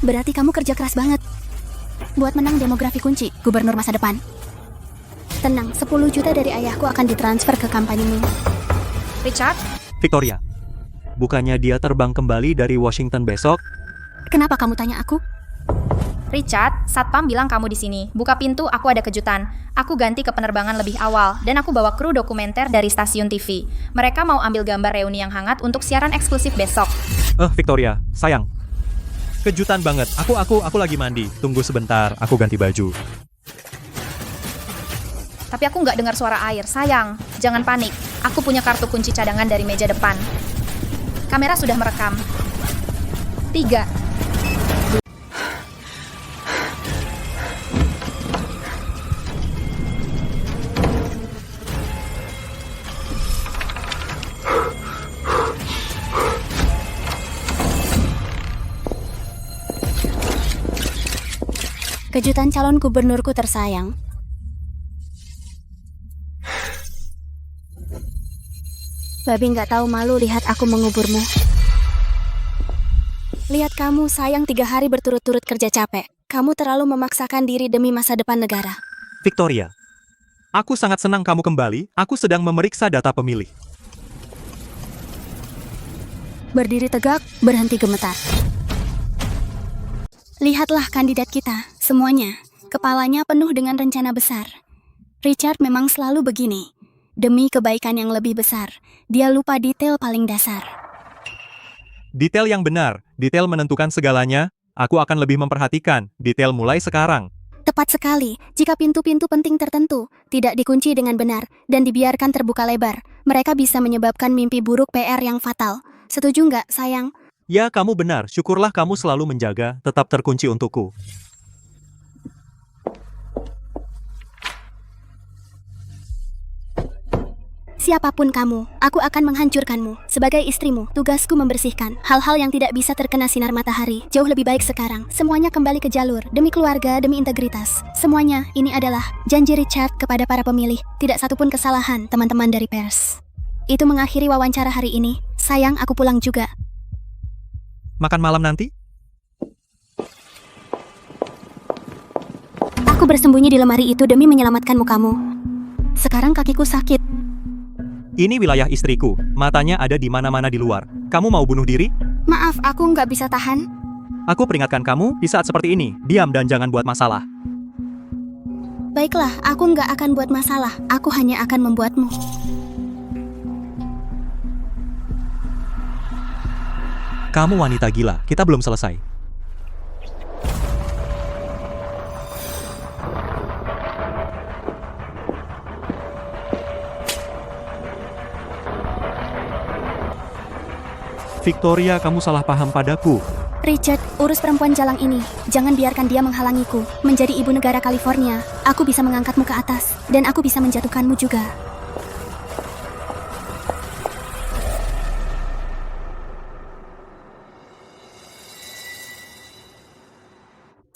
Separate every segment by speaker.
Speaker 1: Berarti kamu kerja keras banget buat menang demografi kunci gubernur masa depan. Tenang, 10 juta dari ayahku akan ditransfer ke kampanyemu.
Speaker 2: Richard?
Speaker 3: Victoria, bukannya dia terbang kembali dari Washington besok?
Speaker 1: Kenapa kamu tanya aku?
Speaker 2: Richard, Satpam bilang kamu di sini. Buka pintu, aku ada kejutan. Aku ganti ke penerbangan lebih awal, dan aku bawa kru dokumenter dari stasiun TV. Mereka mau ambil gambar reuni yang hangat untuk siaran eksklusif besok.
Speaker 3: Victoria, sayang. Kejutan banget. Aku lagi mandi. Tunggu sebentar, aku ganti baju.
Speaker 2: Tapi aku nggak dengar suara air, sayang. Jangan panik, aku punya kartu kunci cadangan dari meja depan. Kamera sudah merekam. 3.
Speaker 1: Kejutan calon gubernurku tersayang. Babi nggak tahu malu lihat aku menguburmu. Lihat kamu, sayang, 3 hari berturut-turut kerja capek. Kamu terlalu memaksakan diri demi masa depan negara.
Speaker 3: Victoria, aku sangat senang kamu kembali. Aku sedang memeriksa data pemilih.
Speaker 1: Berdiri tegak, berhenti gemetar. Lihatlah kandidat kita, semuanya. Kepalanya penuh dengan rencana besar. Richard memang selalu begini. Demi kebaikan yang lebih besar, dia lupa detail paling dasar.
Speaker 3: Detail yang benar, detail menentukan segalanya. Aku akan lebih memperhatikan detail mulai sekarang.
Speaker 1: Tepat sekali, jika pintu-pintu penting tertentu tidak dikunci dengan benar dan dibiarkan terbuka lebar, mereka bisa menyebabkan mimpi buruk PR yang fatal. Setuju nggak, sayang?
Speaker 3: Ya, kamu benar. Syukurlah kamu selalu menjaga, tetap terkunci untukku.
Speaker 1: Siapapun kamu, aku akan menghancurkanmu. Sebagai istrimu, tugasku membersihkan hal-hal yang tidak bisa terkena sinar matahari. Jauh lebih baik sekarang. Semuanya kembali ke jalur, demi keluarga, demi integritas. Semuanya, ini adalah janji Richard kepada para pemilih. Tidak satupun kesalahan, teman-teman dari pers. Itu mengakhiri wawancara hari ini. Sayang, aku pulang juga.
Speaker 3: Makan malam nanti?
Speaker 1: Aku bersembunyi di lemari itu demi menyelamatkanmu kamu. Sekarang kakiku sakit.
Speaker 3: Ini wilayah istriku. Matanya ada di mana-mana di luar. Kamu mau bunuh diri?
Speaker 1: Maaf, aku nggak bisa tahan.
Speaker 3: Aku peringatkan kamu, di saat seperti ini, diam dan jangan buat masalah.
Speaker 1: Baiklah, aku nggak akan buat masalah. Aku hanya akan membuatmu.
Speaker 3: Kamu wanita gila, kita belum selesai. Victoria, kamu salah paham padaku.
Speaker 1: Richard, urus perempuan jalang ini. Jangan biarkan dia menghalangiku. Menjadi ibu negara California, aku bisa mengangkatmu ke atas. Dan aku bisa menjatuhkanmu juga.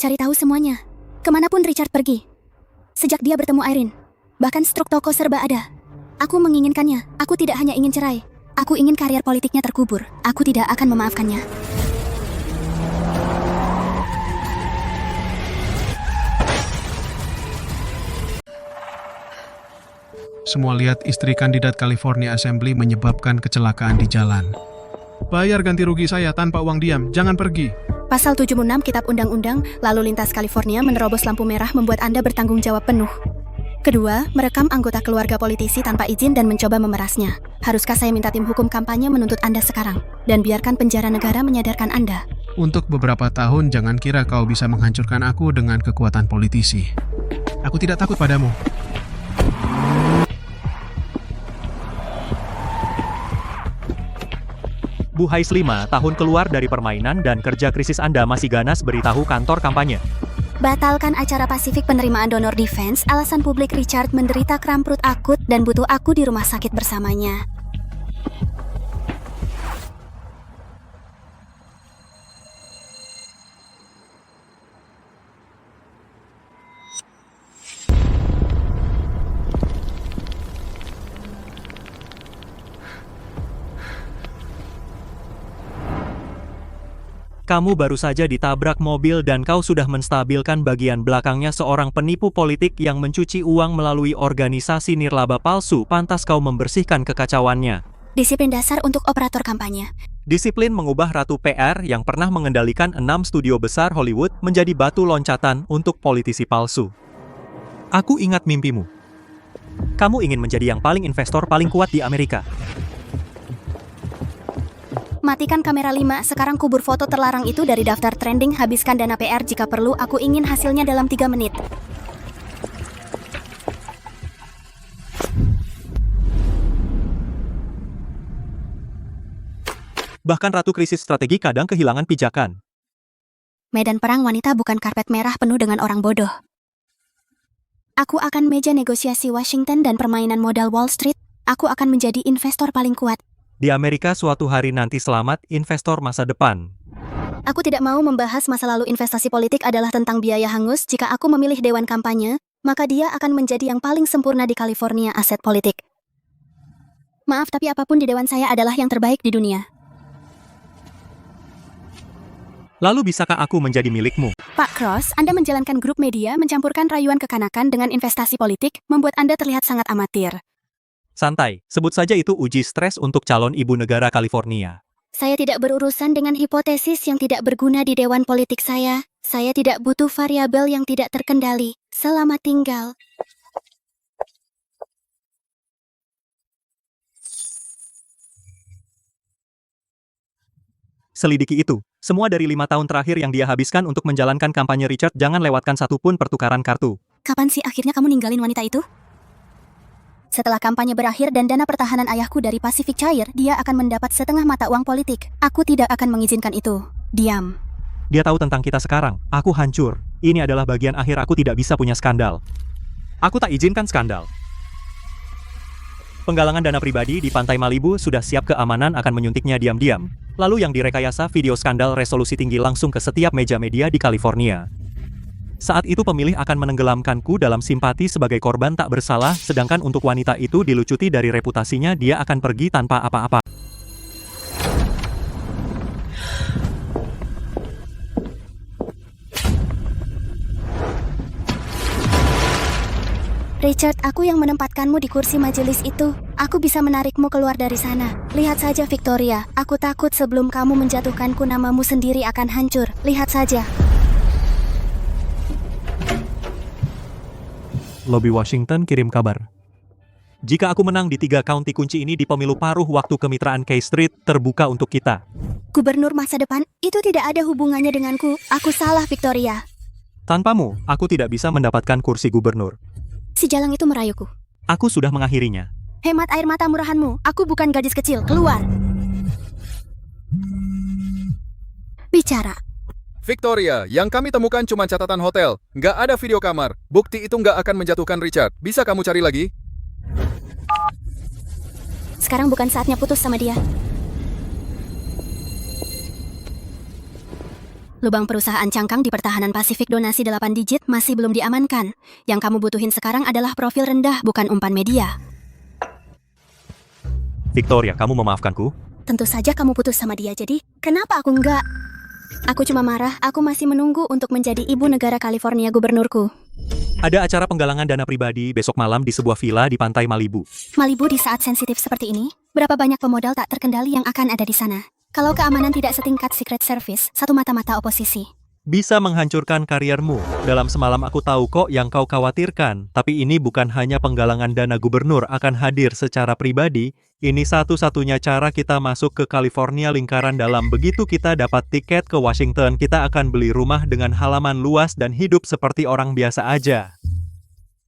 Speaker 1: Cari tahu semuanya. Kemanapun Richard pergi. Sejak dia bertemu Irene. Bahkan struk toko serba ada. Aku menginginkannya. Aku tidak hanya ingin cerai. Aku ingin karier politiknya terkubur. Aku tidak akan memaafkannya.
Speaker 4: Semua lihat istri kandidat California Assembly menyebabkan kecelakaan di jalan. Bayar ganti rugi saya tanpa uang diam, jangan pergi.
Speaker 1: Pasal 76 Kitab Undang-Undang Lalu Lintas California menerobos lampu merah membuat Anda bertanggung jawab penuh. Kedua, merekam anggota keluarga politisi tanpa izin dan mencoba memerasnya. Haruskah saya minta tim hukum kampanye menuntut Anda sekarang? Dan biarkan penjara negara menyadarkan Anda.
Speaker 4: Untuk beberapa tahun jangan kira kau bisa menghancurkan aku dengan kekuatan politisi. Aku tidak takut padamu.
Speaker 3: Bu Hais 5 tahun keluar dari permainan dan kerja krisis Anda masih ganas beritahu kantor kampanye.
Speaker 1: Batalkan acara Pasifik penerimaan donor defense, alasan publik Richard menderita kram perut akut dan butuh aku di rumah sakit bersamanya.
Speaker 3: Kamu baru saja ditabrak mobil dan kau sudah menstabilkan bagian belakangnya seorang penipu politik yang mencuci uang melalui organisasi nirlaba palsu. Pantas kau membersihkan kekacauannya.
Speaker 1: Disiplin dasar untuk operator kampanye.
Speaker 3: Disiplin mengubah Ratu PR yang pernah mengendalikan 6 studio besar Hollywood menjadi batu loncatan untuk politisi palsu. Aku ingat mimpimu. Kamu ingin menjadi yang paling investor paling kuat di Amerika.
Speaker 1: Matikan kamera 5, sekarang kubur foto terlarang itu dari daftar trending, habiskan dana PR jika perlu, aku ingin hasilnya dalam 3 menit.
Speaker 3: Bahkan Ratu Krisis Strategi kadang kehilangan pijakan.
Speaker 1: Medan perang wanita bukan karpet merah penuh dengan orang bodoh. Aku akan meja negosiasi Washington dan permainan modal Wall Street, aku akan menjadi investor paling kuat.
Speaker 3: Di Amerika suatu hari nanti selamat investor masa depan.
Speaker 1: Aku tidak mau membahas masa lalu investasi politik adalah tentang biaya hangus. Jika aku memilih dewan kampanye, maka dia akan menjadi yang paling sempurna di California aset politik. Maaf, tapi apapun di dewan saya adalah yang terbaik di dunia.
Speaker 3: Lalu bisakah aku menjadi milikmu?
Speaker 1: Pak Cross, Anda menjalankan grup media mencampurkan rayuan kekanakan dengan investasi politik, membuat Anda terlihat sangat amatir.
Speaker 3: Santai, sebut saja itu uji stres untuk calon ibu negara California.
Speaker 1: Saya tidak berurusan dengan hipotesis yang tidak berguna di dewan politik saya. Saya tidak butuh variabel yang tidak terkendali. Selamat tinggal.
Speaker 3: Selidiki itu. Semua dari 5 tahun terakhir yang dia habiskan untuk menjalankan kampanye Richard, jangan lewatkan satupun pertukaran kartu.
Speaker 1: Kapan sih akhirnya kamu ninggalin wanita itu? Setelah kampanye berakhir dan dana pertahanan ayahku dari Pacific cair, dia akan mendapat setengah mata uang politik. Aku tidak akan mengizinkan itu. Diam.
Speaker 3: Dia tahu tentang kita sekarang. Aku hancur. Ini adalah bagian akhir aku tidak bisa punya skandal. Aku tak izinkan skandal. Penggalangan dana pribadi di Pantai Malibu sudah siap, keamanan akan menyuntiknya diam-diam. Lalu yang direkayasa video skandal resolusi tinggi langsung ke setiap meja media di California. Saat itu pemilih akan menenggelamkanku dalam simpati sebagai korban tak bersalah, sedangkan untuk wanita itu dilucuti dari reputasinya, dia akan pergi tanpa apa-apa.
Speaker 1: Richard, aku yang menempatkanmu di kursi majelis itu. Aku bisa menarikmu keluar dari sana. Lihat saja Victoria, aku takut sebelum kamu menjatuhkanku namamu sendiri akan hancur. Lihat saja.
Speaker 3: Lobby Washington kirim kabar. Jika aku menang di 3 county kunci ini di pemilu paruh waktu, kemitraan K Street terbuka untuk kita.
Speaker 1: Gubernur masa depan, itu tidak ada hubungannya denganku. Aku salah, Victoria.
Speaker 3: Tanpamu, aku tidak bisa mendapatkan kursi gubernur.
Speaker 1: Si Jalang itu merayuku.
Speaker 3: Aku sudah mengakhirinya.
Speaker 1: Hemat air mata murahanmu, aku bukan gadis kecil, keluar. Bicara.
Speaker 5: Victoria, yang kami temukan cuma catatan hotel. Nggak ada video kamar. Bukti itu nggak akan menjatuhkan Richard. Bisa kamu cari lagi?
Speaker 1: Sekarang bukan saatnya putus sama dia. Lubang perusahaan cangkang di pertahanan Pasifik donasi 8 digit masih belum diamankan. Yang kamu butuhin sekarang adalah profil rendah, bukan umpan media.
Speaker 3: Victoria, kamu memaafkanku?
Speaker 1: Tentu saja kamu putus sama dia, jadi kenapa aku enggak? Aku cuma marah, aku masih menunggu untuk menjadi ibu negara California gubernurku.
Speaker 3: Ada acara penggalangan dana pribadi besok malam di sebuah villa di Pantai Malibu.
Speaker 1: Malibu di saat sensitif seperti ini, berapa banyak pemodal tak terkendali yang akan ada di sana? Kalau keamanan tidak setingkat Secret Service, satu mata-mata oposisi.
Speaker 3: Bisa menghancurkan kariermu. Dalam semalam aku tahu kok yang kau khawatirkan. Tapi ini bukan hanya penggalangan dana gubernur akan hadir secara pribadi. Ini satu-satunya cara kita masuk ke California lingkaran dalam. Begitu kita dapat tiket ke Washington, kita akan beli rumah dengan halaman luas dan hidup seperti orang biasa aja.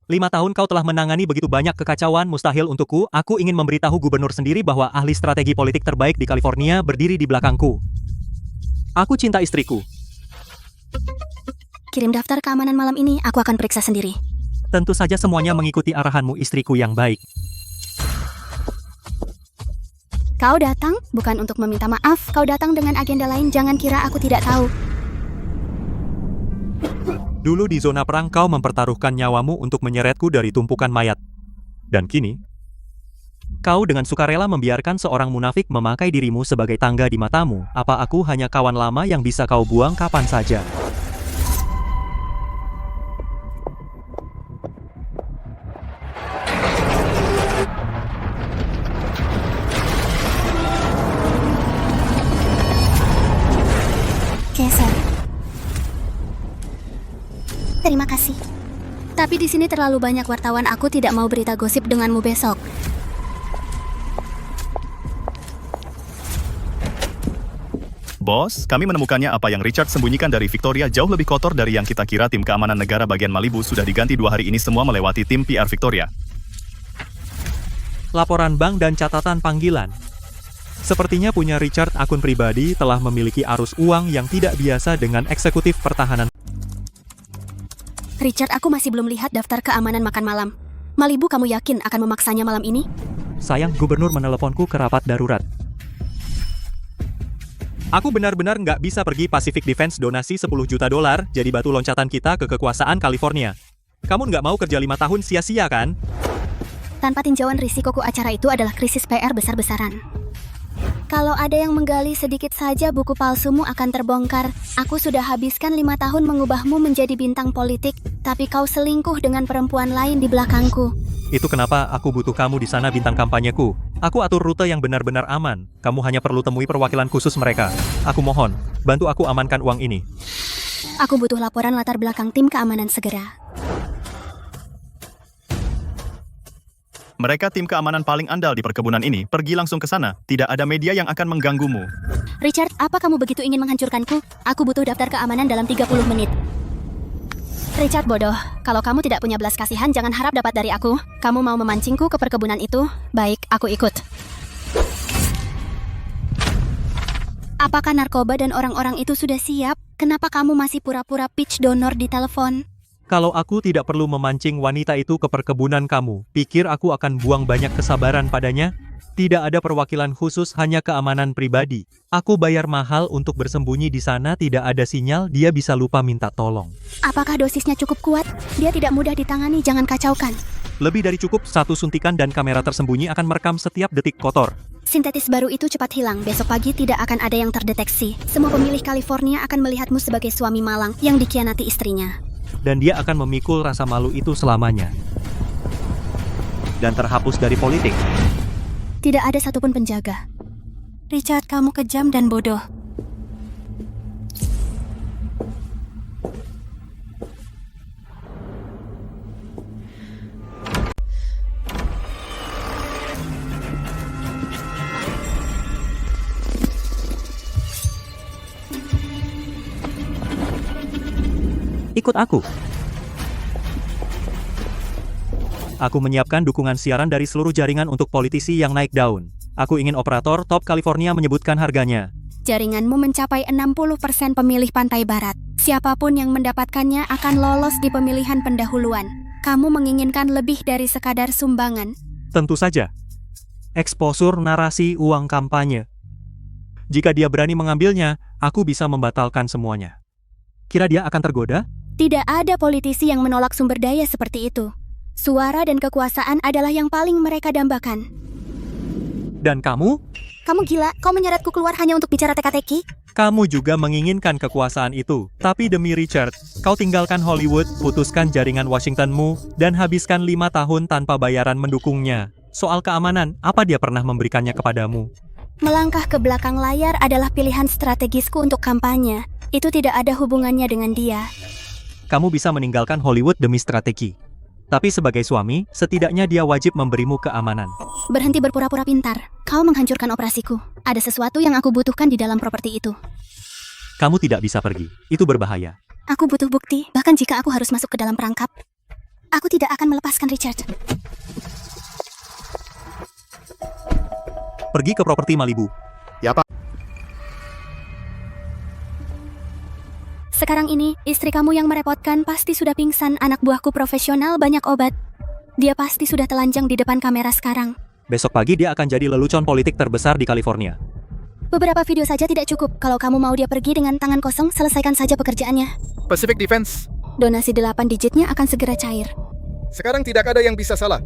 Speaker 3: 5 tahun kau telah menangani begitu banyak kekacauan, mustahil untukku. Aku ingin memberitahu gubernur sendiri bahwa ahli strategi politik terbaik di California berdiri di belakangku. Aku cinta istriku.
Speaker 1: Kirim daftar keamanan malam ini, aku akan periksa sendiri.
Speaker 3: Tentu saja semuanya mengikuti arahanmu, istriku yang baik.
Speaker 1: Kau datang bukan untuk meminta maaf, kau datang dengan agenda lain, jangan kira aku tidak tahu.
Speaker 3: Dulu di zona perang kau mempertaruhkan nyawamu untuk menyeretku dari tumpukan mayat. Dan kini, Kau dengan sukarela membiarkan seorang munafik memakai dirimu sebagai tangga di matamu. Apa aku hanya kawan lama yang bisa kau buang kapan saja?
Speaker 1: Geser. Terima kasih. Tapi di sini terlalu banyak wartawan, aku tidak mau berita gosip denganmu besok.
Speaker 6: Bos, kami menemukannya apa yang Richard sembunyikan dari Victoria jauh lebih kotor dari yang kita kira. Tim keamanan negara bagian Malibu sudah diganti 2 hari ini, semua melewati tim PR Victoria.
Speaker 3: Laporan bank dan catatan panggilan. Sepertinya punya Richard akun pribadi telah memiliki arus uang yang tidak biasa dengan eksekutif pertahanan.
Speaker 1: Richard, aku masih belum lihat daftar keamanan makan malam. Malibu, kamu yakin akan memaksanya malam ini?
Speaker 3: Sayang, gubernur meneleponku ke rapat darurat. Aku benar-benar nggak bisa pergi. Pacific Defense donasi $10 juta, jadi batu loncatan kita ke kekuasaan California. Kamu nggak mau kerja 5 tahun sia-sia kan?
Speaker 1: Tanpa tinjauan risikoku, acara itu adalah krisis PR besar-besaran. Kalau ada yang menggali sedikit saja, buku palsumu akan terbongkar. Aku sudah habiskan 5 tahun mengubahmu menjadi bintang politik, tapi kau selingkuh dengan perempuan lain di belakangku.
Speaker 3: Itu kenapa aku butuh kamu di sana, bintang kampanyeku. Aku atur rute yang benar-benar aman. Kamu hanya perlu temui perwakilan khusus mereka. Aku mohon, bantu aku amankan uang ini.
Speaker 1: Aku butuh laporan latar belakang tim keamanan segera.
Speaker 6: Mereka tim keamanan paling andal di perkebunan ini. Pergi langsung ke sana. Tidak ada media yang akan mengganggumu.
Speaker 1: Richard, apa kamu begitu ingin menghancurkanku? Aku butuh daftar keamanan dalam 30 menit. Richard bodoh, kalau kamu tidak punya belas kasihan, jangan harap dapat dari aku. Kamu mau memancingku ke perkebunan itu? Baik, aku ikut. Apakah narkoba dan orang-orang itu sudah siap? Kenapa kamu masih pura-pura pitch donor di telepon?
Speaker 3: Kalau aku tidak perlu memancing wanita itu ke perkebunan kamu, pikir aku akan buang banyak kesabaran padanya? Tidak ada perwakilan khusus, hanya keamanan pribadi. Aku bayar mahal untuk bersembunyi di sana, tidak ada sinyal, dia bisa lupa minta tolong.
Speaker 1: Apakah dosisnya cukup kuat? Dia tidak mudah ditangani, jangan kacaukan.
Speaker 3: Lebih dari cukup, 1 suntikan dan kamera tersembunyi akan merekam setiap detik kotor.
Speaker 1: Sintetis baru itu cepat hilang, besok pagi tidak akan ada yang terdeteksi. Semua pemilih California akan melihatmu sebagai suami malang yang dikhianati istrinya.
Speaker 3: Dan dia akan memikul rasa malu itu selamanya. Dan terhapus dari politik.
Speaker 1: Tidak ada satupun penjaga. Richard, kamu kejam dan bodoh.
Speaker 3: Ikut aku. Aku menyiapkan dukungan siaran dari seluruh jaringan untuk politisi yang naik daun. Aku ingin operator top California menyebutkan harganya.
Speaker 1: Jaringanmu mencapai 60% pemilih pantai barat. Siapapun yang mendapatkannya akan lolos di pemilihan pendahuluan. Kamu menginginkan lebih dari sekadar sumbangan.
Speaker 3: Tentu saja. Eksposur narasi uang kampanye. Jika dia berani mengambilnya, aku bisa membatalkan semuanya. Kira dia akan tergoda?
Speaker 1: Tidak ada politisi yang menolak sumber daya seperti itu. Suara dan kekuasaan adalah yang paling mereka dambakan.
Speaker 3: Dan kamu?
Speaker 1: Kamu gila, kau menyeretku keluar hanya untuk bicara teka-teki?
Speaker 3: Kamu juga menginginkan kekuasaan itu. Tapi demi Richard, kau tinggalkan Hollywood, putuskan jaringan Washingtonmu, dan habiskan 5 tahun tanpa bayaran mendukungnya. Soal keamanan, apa dia pernah memberikannya kepadamu?
Speaker 1: Melangkah ke belakang layar adalah pilihan strategisku untuk kampanye. Itu tidak ada hubungannya dengan dia.
Speaker 3: Kamu bisa meninggalkan Hollywood demi strategi. Tapi sebagai suami, setidaknya dia wajib memberimu keamanan.
Speaker 1: Berhenti berpura-pura pintar. Kau menghancurkan operasiku. Ada sesuatu yang aku butuhkan di dalam properti itu.
Speaker 3: Kamu tidak bisa pergi. Itu berbahaya.
Speaker 1: Aku butuh bukti, bahkan jika aku harus masuk ke dalam perangkap. Aku tidak akan melepaskan Richard.
Speaker 3: Pergi ke properti Malibu.
Speaker 5: Ya, Pak.
Speaker 1: Sekarang ini, istri kamu yang merepotkan pasti sudah pingsan. Anak buahku profesional banyak obat. Dia pasti sudah telanjang di depan kamera sekarang.
Speaker 3: Besok pagi dia akan jadi lelucon politik terbesar di California.
Speaker 1: Beberapa video saja tidak cukup. Kalau kamu mau dia pergi dengan tangan kosong, selesaikan saja pekerjaannya.
Speaker 5: Pacific Defense.
Speaker 1: Donasi 8 digitnya akan segera cair.
Speaker 5: Sekarang tidak ada yang bisa salah.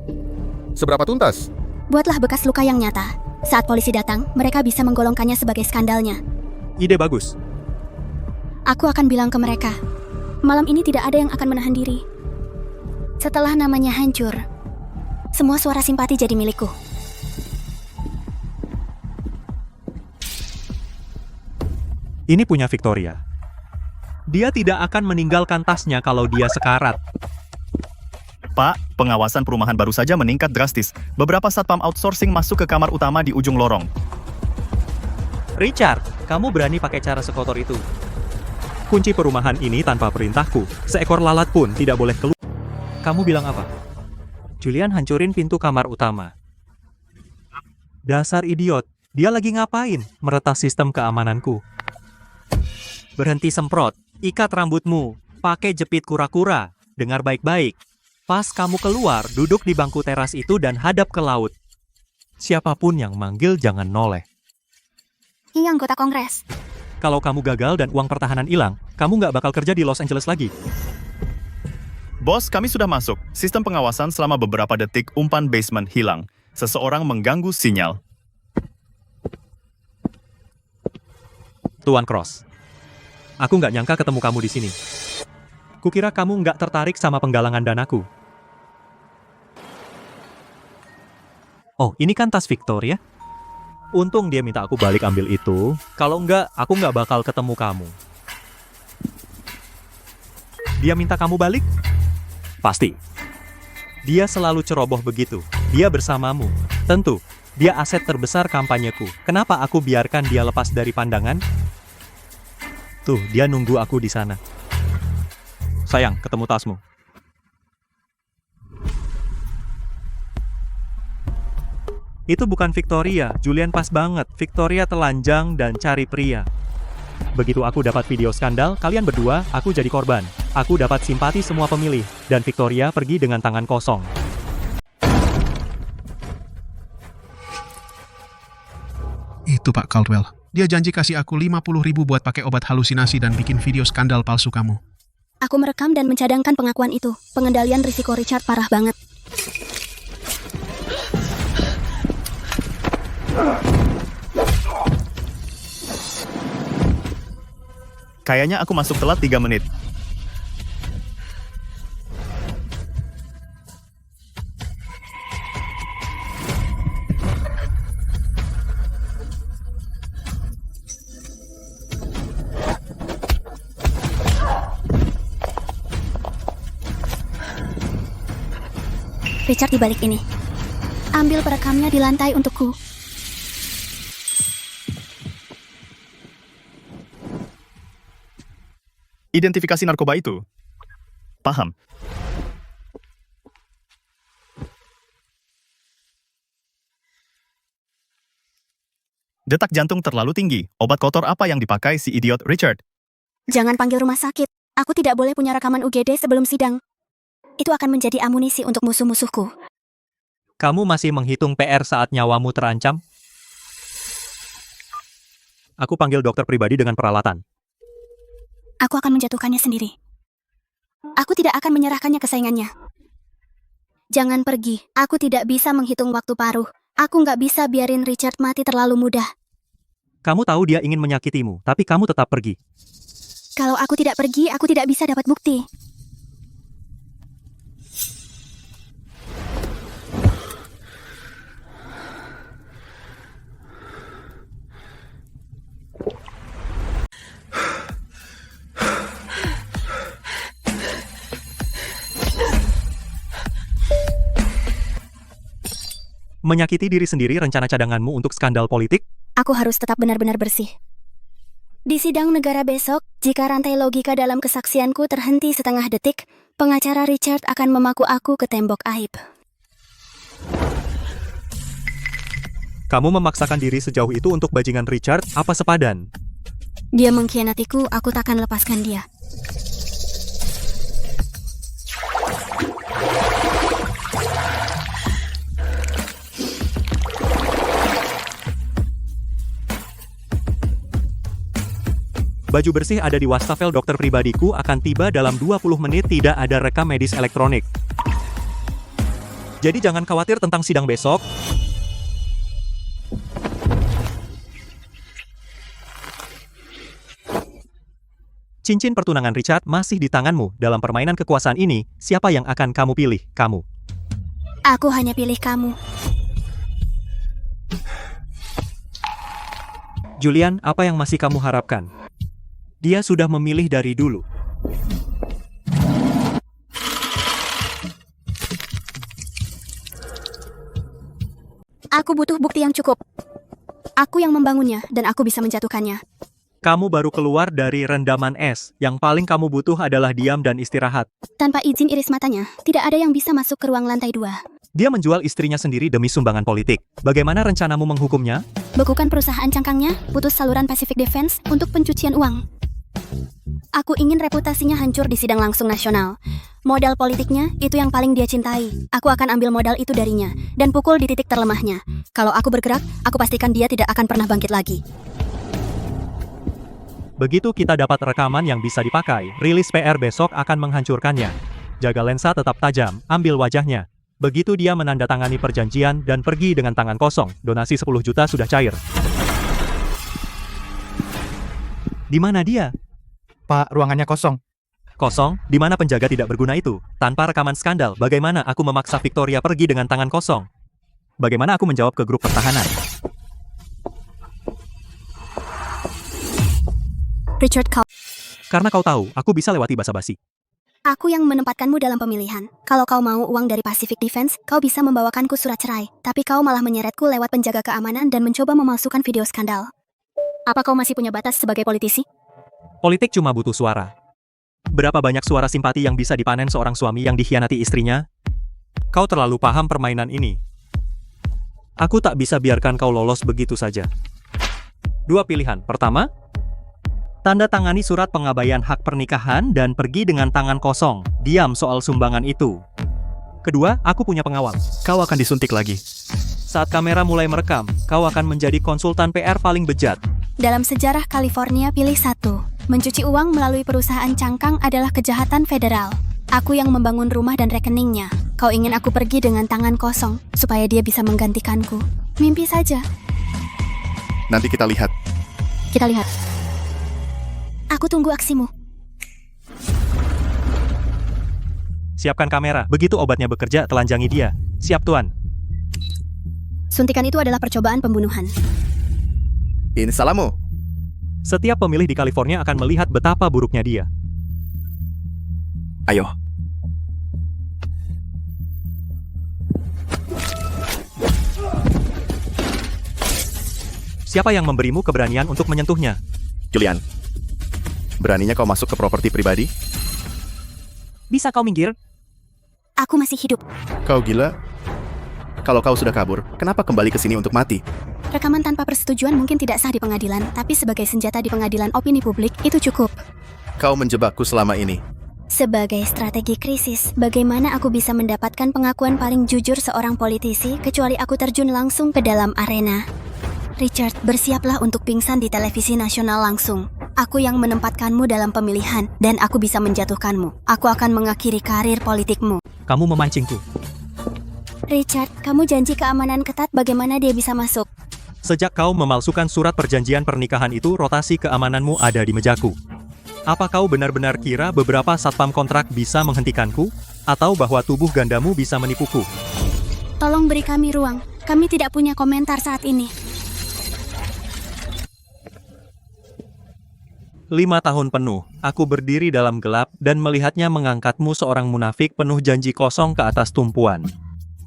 Speaker 5: Seberapa tuntas?
Speaker 1: Buatlah bekas luka yang nyata. Saat polisi datang, mereka bisa menggolongkannya sebagai skandalnya.
Speaker 3: Ide bagus.
Speaker 1: Aku akan bilang ke mereka, malam ini tidak ada yang akan menahan diri. Setelah namanya hancur, semua suara simpati jadi milikku.
Speaker 3: Ini punya Victoria. Dia tidak akan meninggalkan tasnya kalau dia sekarat.
Speaker 6: Pak, pengawasan perumahan baru saja meningkat drastis. Beberapa satpam outsourcing masuk ke kamar utama di ujung lorong.
Speaker 3: Richard, kamu berani pakai cara sekotor itu? Kunci perumahan ini tanpa perintahku. Seekor lalat pun tidak boleh keluar. Kamu bilang apa? Julian hancurin pintu kamar utama. Dasar idiot. Dia lagi ngapain? Meretas sistem keamananku. Berhenti semprot. Ikat rambutmu. Pakai jepit kura-kura. Dengar baik-baik. Pas kamu keluar, duduk di bangku teras itu dan hadap ke laut. Siapapun yang manggil jangan noleh.
Speaker 1: Ini anggota Kongres.
Speaker 3: Kalau kamu gagal dan uang pertahanan hilang, kamu nggak bakal kerja di Los Angeles lagi.
Speaker 6: Bos, kami sudah masuk. Sistem pengawasan selama beberapa detik umpan basement hilang. Seseorang mengganggu sinyal.
Speaker 3: Tuan Cross. Aku nggak nyangka ketemu kamu di sini. Kukira kamu nggak tertarik sama penggalangan danaku. Oh, ini kan tas Victoria. Untung dia minta aku balik ambil itu. Kalau nggak, aku nggak bakal ketemu kamu. Dia minta kamu balik? Pasti. Dia selalu ceroboh begitu. Dia bersamamu. Tentu, dia aset terbesar kampanyeku. Kenapa aku biarkan dia lepas dari pandangan? Tuh, dia nunggu aku di sana. Sayang, ketemu tasmu. Itu bukan Victoria. Julian pas banget. Victoria telanjang dan cari pria. Begitu aku dapat video skandal, kalian berdua, aku jadi korban. Aku dapat simpati semua pemilih. Dan Victoria pergi dengan tangan kosong.
Speaker 4: Itu Pak Caldwell. Dia janji kasih aku 50.000 buat pakai obat halusinasi dan bikin video skandal palsu kamu.
Speaker 1: Aku merekam dan mencadangkan pengakuan itu. Pengendalian risiko Richard parah banget.
Speaker 6: Kayaknya aku masuk telat 3 menit.
Speaker 1: Richard di balik ini. Ambil perekamnya di lantai untukku.
Speaker 6: Identifikasi narkoba itu. Paham. Detak jantung terlalu tinggi. Obat kotor apa yang dipakai si idiot Richard?
Speaker 1: Jangan panggil rumah sakit. Aku tidak boleh punya rekaman UGD sebelum sidang. Itu akan menjadi amunisi untuk musuh-musuhku.
Speaker 3: Kamu masih menghitung PR saat nyawamu terancam? Aku panggil dokter pribadi dengan peralatan.
Speaker 1: Aku akan menjatuhkannya sendiri. Aku tidak akan menyerahkannya ke saingannya. Jangan pergi. Aku tidak bisa menghitung waktu paruh. Aku nggak bisa biarin Richard mati terlalu mudah.
Speaker 3: Kamu tahu dia ingin menyakitimu, tapi kamu tetap pergi.
Speaker 1: Kalau aku tidak pergi, aku tidak bisa dapat bukti.
Speaker 3: Menyakiti diri sendiri rencana cadanganmu untuk skandal politik?
Speaker 1: Aku harus tetap benar-benar bersih. Di sidang negara besok, jika rantai logika dalam kesaksianku terhenti setengah detik, pengacara Richard akan memaku aku ke tembok aib.
Speaker 3: Kamu memaksakan diri sejauh itu untuk bajingan Richard, apa sepadan?
Speaker 1: Dia mengkhianatiku, aku takkan lepaskan dia.
Speaker 3: Baju bersih ada di wastafel dokter pribadiku akan tiba dalam 20 menit, tidak ada rekam medis elektronik. Jadi jangan khawatir tentang sidang besok. Cincin pertunangan Richard masih di tanganmu. Dalam permainan kekuasaan ini, siapa yang akan kamu pilih? Kamu.
Speaker 1: Aku hanya pilih kamu.
Speaker 3: Julian, apa yang masih kamu harapkan? Dia sudah memilih dari dulu.
Speaker 1: Aku butuh bukti yang cukup. Aku yang membangunnya, dan aku bisa menjatuhkannya.
Speaker 3: Kamu baru keluar dari rendaman es. Yang paling kamu butuh adalah diam dan istirahat.
Speaker 1: Tanpa izin iris matanya, tidak ada yang bisa masuk ke ruang lantai 2.
Speaker 3: Dia menjual istrinya sendiri demi sumbangan politik. Bagaimana rencanamu menghukumnya?
Speaker 1: Bekukan perusahaan cangkangnya, putus saluran Pacific Defense untuk pencucian uang. Aku ingin reputasinya hancur di sidang langsung nasional. Modal politiknya, itu yang paling dia cintai. Aku akan ambil modal itu darinya, dan pukul di titik terlemahnya. Kalau aku bergerak, aku pastikan dia tidak akan pernah bangkit lagi.
Speaker 3: Begitu kita dapat rekaman yang bisa dipakai, rilis PR besok akan menghancurkannya. Jaga lensa tetap tajam, ambil wajahnya. Begitu dia menandatangani perjanjian dan pergi dengan tangan kosong, donasi 10 juta sudah cair. Di mana dia?
Speaker 7: Pak, ruangannya kosong.
Speaker 3: Kosong? Di mana penjaga tidak berguna itu? Tanpa rekaman skandal, bagaimana aku memaksa Victoria pergi dengan tangan kosong? Bagaimana aku menjawab ke grup pertahanan?
Speaker 1: Richard,
Speaker 3: Karena kau tahu, aku bisa lewati basa-basi.
Speaker 1: aku yang menempatkanmu dalam pemilihan. Kalau kau mau uang dari Pacific Defense, kau bisa membawakanku surat cerai. Tapi kau malah menyeretku lewat penjaga keamanan dan mencoba memalsukan video skandal. Apa kau masih punya batas sebagai politisi?
Speaker 3: Politik cuma butuh suara. Berapa banyak suara simpati yang bisa dipanen seorang suami yang dikhianati istrinya? Kau terlalu paham permainan ini. Aku tak bisa biarkan kau lolos begitu saja. Dua pilihan. Pertama, tanda tangani surat pengabaian hak pernikahan dan pergi dengan tangan kosong. Diam soal sumbangan itu. Kedua, aku punya pengawal.
Speaker 6: Kau akan disuntik lagi.
Speaker 3: Saat kamera mulai merekam, kau akan menjadi konsultan PR paling bejat.
Speaker 1: Dalam sejarah California, pilih satu. Mencuci uang melalui perusahaan cangkang adalah kejahatan federal. Aku yang membangun rumah dan rekeningnya. Kau ingin aku pergi dengan tangan kosong, supaya dia bisa menggantikanku. Mimpi saja.
Speaker 6: Nanti kita lihat.
Speaker 1: Kita lihat. Aku tunggu aksimu.
Speaker 3: Siapkan kamera. Begitu obatnya bekerja, telanjangi dia. Siap, Tuan.
Speaker 1: Suntikan itu adalah percobaan pembunuhan.
Speaker 7: Ini salahmu.
Speaker 3: Setiap pemilih di California akan melihat betapa buruknya dia.
Speaker 7: Ayo.
Speaker 3: Siapa yang memberimu keberanian untuk menyentuhnya?
Speaker 6: Julian, beraninya kau masuk ke properti pribadi?
Speaker 3: Bisa kau minggir?
Speaker 1: Aku masih hidup.
Speaker 6: Kau gila? Kalau kau sudah kabur, kenapa kembali ke sini untuk mati?
Speaker 1: Rekaman tanpa persetujuan mungkin tidak sah di pengadilan, tapi sebagai senjata di pengadilan opini publik, itu cukup.
Speaker 6: Kau menjebakku selama ini.
Speaker 1: Sebagai strategi krisis, bagaimana aku bisa mendapatkan pengakuan paling jujur seorang politisi kecuali aku terjun langsung ke dalam arena? Richard, bersiaplah untuk pingsan di televisi nasional langsung. Aku yang menempatkanmu dalam pemilihan, dan aku bisa menjatuhkanmu. Aku akan mengakhiri karir politikmu.
Speaker 3: Kamu memancingku.
Speaker 1: Richard, kamu janji keamanan ketat, bagaimana dia bisa masuk?
Speaker 3: Sejak kau memalsukan surat perjanjian pernikahan itu, rotasi keamananmu ada di mejaku. Apa kau benar-benar kira beberapa satpam kontrak bisa menghentikanku? Atau bahwa tubuh gandamu bisa menipuku?
Speaker 1: Tolong beri kami ruang. Kami tidak punya komentar saat ini.
Speaker 3: 5 tahun penuh, aku berdiri dalam gelap dan melihatnya mengangkatmu seorang munafik penuh janji kosong ke atas tumpuan.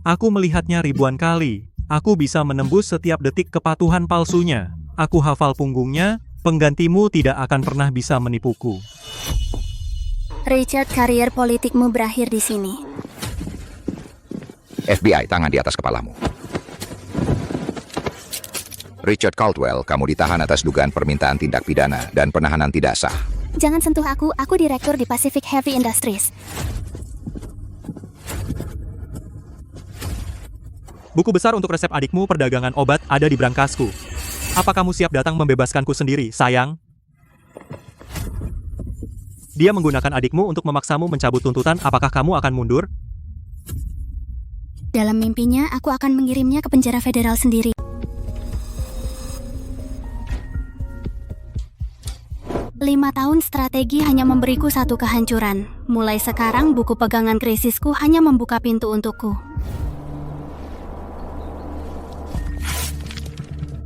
Speaker 3: Aku melihatnya ribuan kali. Aku bisa menembus setiap detik kepatuhan palsunya. Aku hafal punggungnya, penggantimu tidak akan pernah bisa menipuku.
Speaker 1: Richard, karier politikmu berakhir di sini.
Speaker 8: FBI, tangan di atas kepalamu. Richard Caldwell, kamu ditahan atas dugaan permintaan tindak pidana dan penahanan tidak sah.
Speaker 1: Jangan sentuh aku direktur di Pacific Heavy Industries.
Speaker 3: Buku besar untuk resep adikmu perdagangan obat ada di brankasku. Apa kamu siap datang membebaskanku sendiri, sayang? Dia menggunakan adikmu untuk memaksamu mencabut tuntutan, apakah kamu akan mundur?
Speaker 1: Dalam mimpinya, aku akan mengirimnya ke penjara federal sendiri. 5 5 tahun strategi hanya memberiku satu kehancuran. Mulai sekarang buku pegangan krisisku hanya membuka pintu untukku.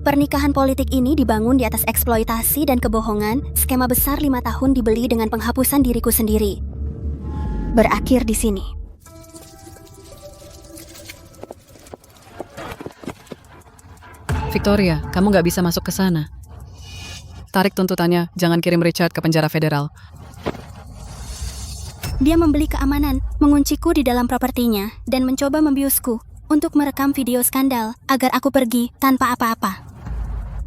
Speaker 1: Pernikahan politik ini dibangun di atas eksploitasi dan kebohongan. Skema besar 5 tahun dibeli dengan penghapusan diriku sendiri. Berakhir di sini.
Speaker 9: Victoria, kamu nggak bisa masuk ke sana. Tarik tuntutannya, jangan kirim Richard ke penjara federal.
Speaker 1: Dia membeli keamanan, mengunciku di dalam propertinya, dan mencoba membiusku untuk merekam video skandal agar aku pergi tanpa apa-apa.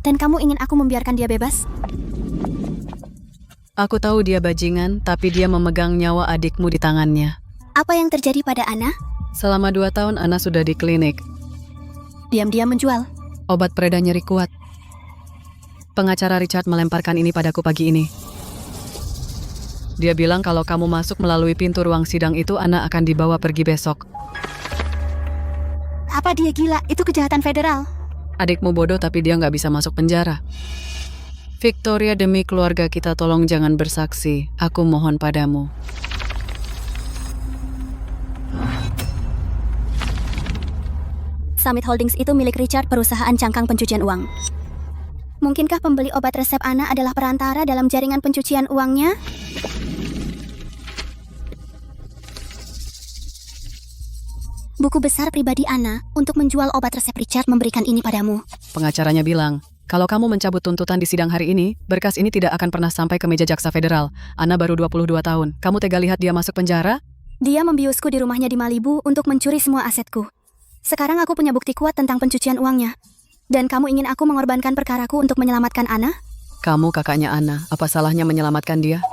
Speaker 1: Dan kamu ingin aku membiarkan dia bebas?
Speaker 9: Aku tahu dia bajingan, tapi dia memegang nyawa adikmu di tangannya.
Speaker 1: Apa yang terjadi pada Anna?
Speaker 9: Selama 2 tahun Anna sudah di klinik.
Speaker 1: Diam-diam menjual.
Speaker 9: Obat pereda nyeri kuat. Pengacara Richard melemparkan ini padaku pagi ini. Dia bilang kalau kamu masuk melalui pintu ruang sidang itu, Anna akan dibawa pergi besok.
Speaker 1: Apa dia gila? Itu kejahatan federal.
Speaker 9: Adikmu bodoh tapi dia nggak bisa masuk penjara. Victoria, demi keluarga kita tolong jangan bersaksi. Aku mohon padamu.
Speaker 1: Summit Holdings itu milik Richard, perusahaan cangkang pencucian uang. Mungkinkah pembeli obat resep Anna adalah perantara dalam jaringan pencucian uangnya? Buku besar pribadi Anna untuk menjual obat resep Richard memberikan ini padamu.
Speaker 9: Pengacaranya bilang, kalau kamu mencabut tuntutan di sidang hari ini, berkas ini tidak akan pernah sampai ke meja jaksa federal. Anna baru 22 tahun. Kamu tega lihat dia masuk penjara?
Speaker 1: Dia membiusku di rumahnya di Malibu untuk mencuri semua asetku. Sekarang aku punya bukti kuat tentang pencucian uangnya. Dan kamu ingin aku mengorbankan perkaraku untuk menyelamatkan Anna?
Speaker 9: Kamu kakaknya Anna. Apa salahnya menyelamatkan dia?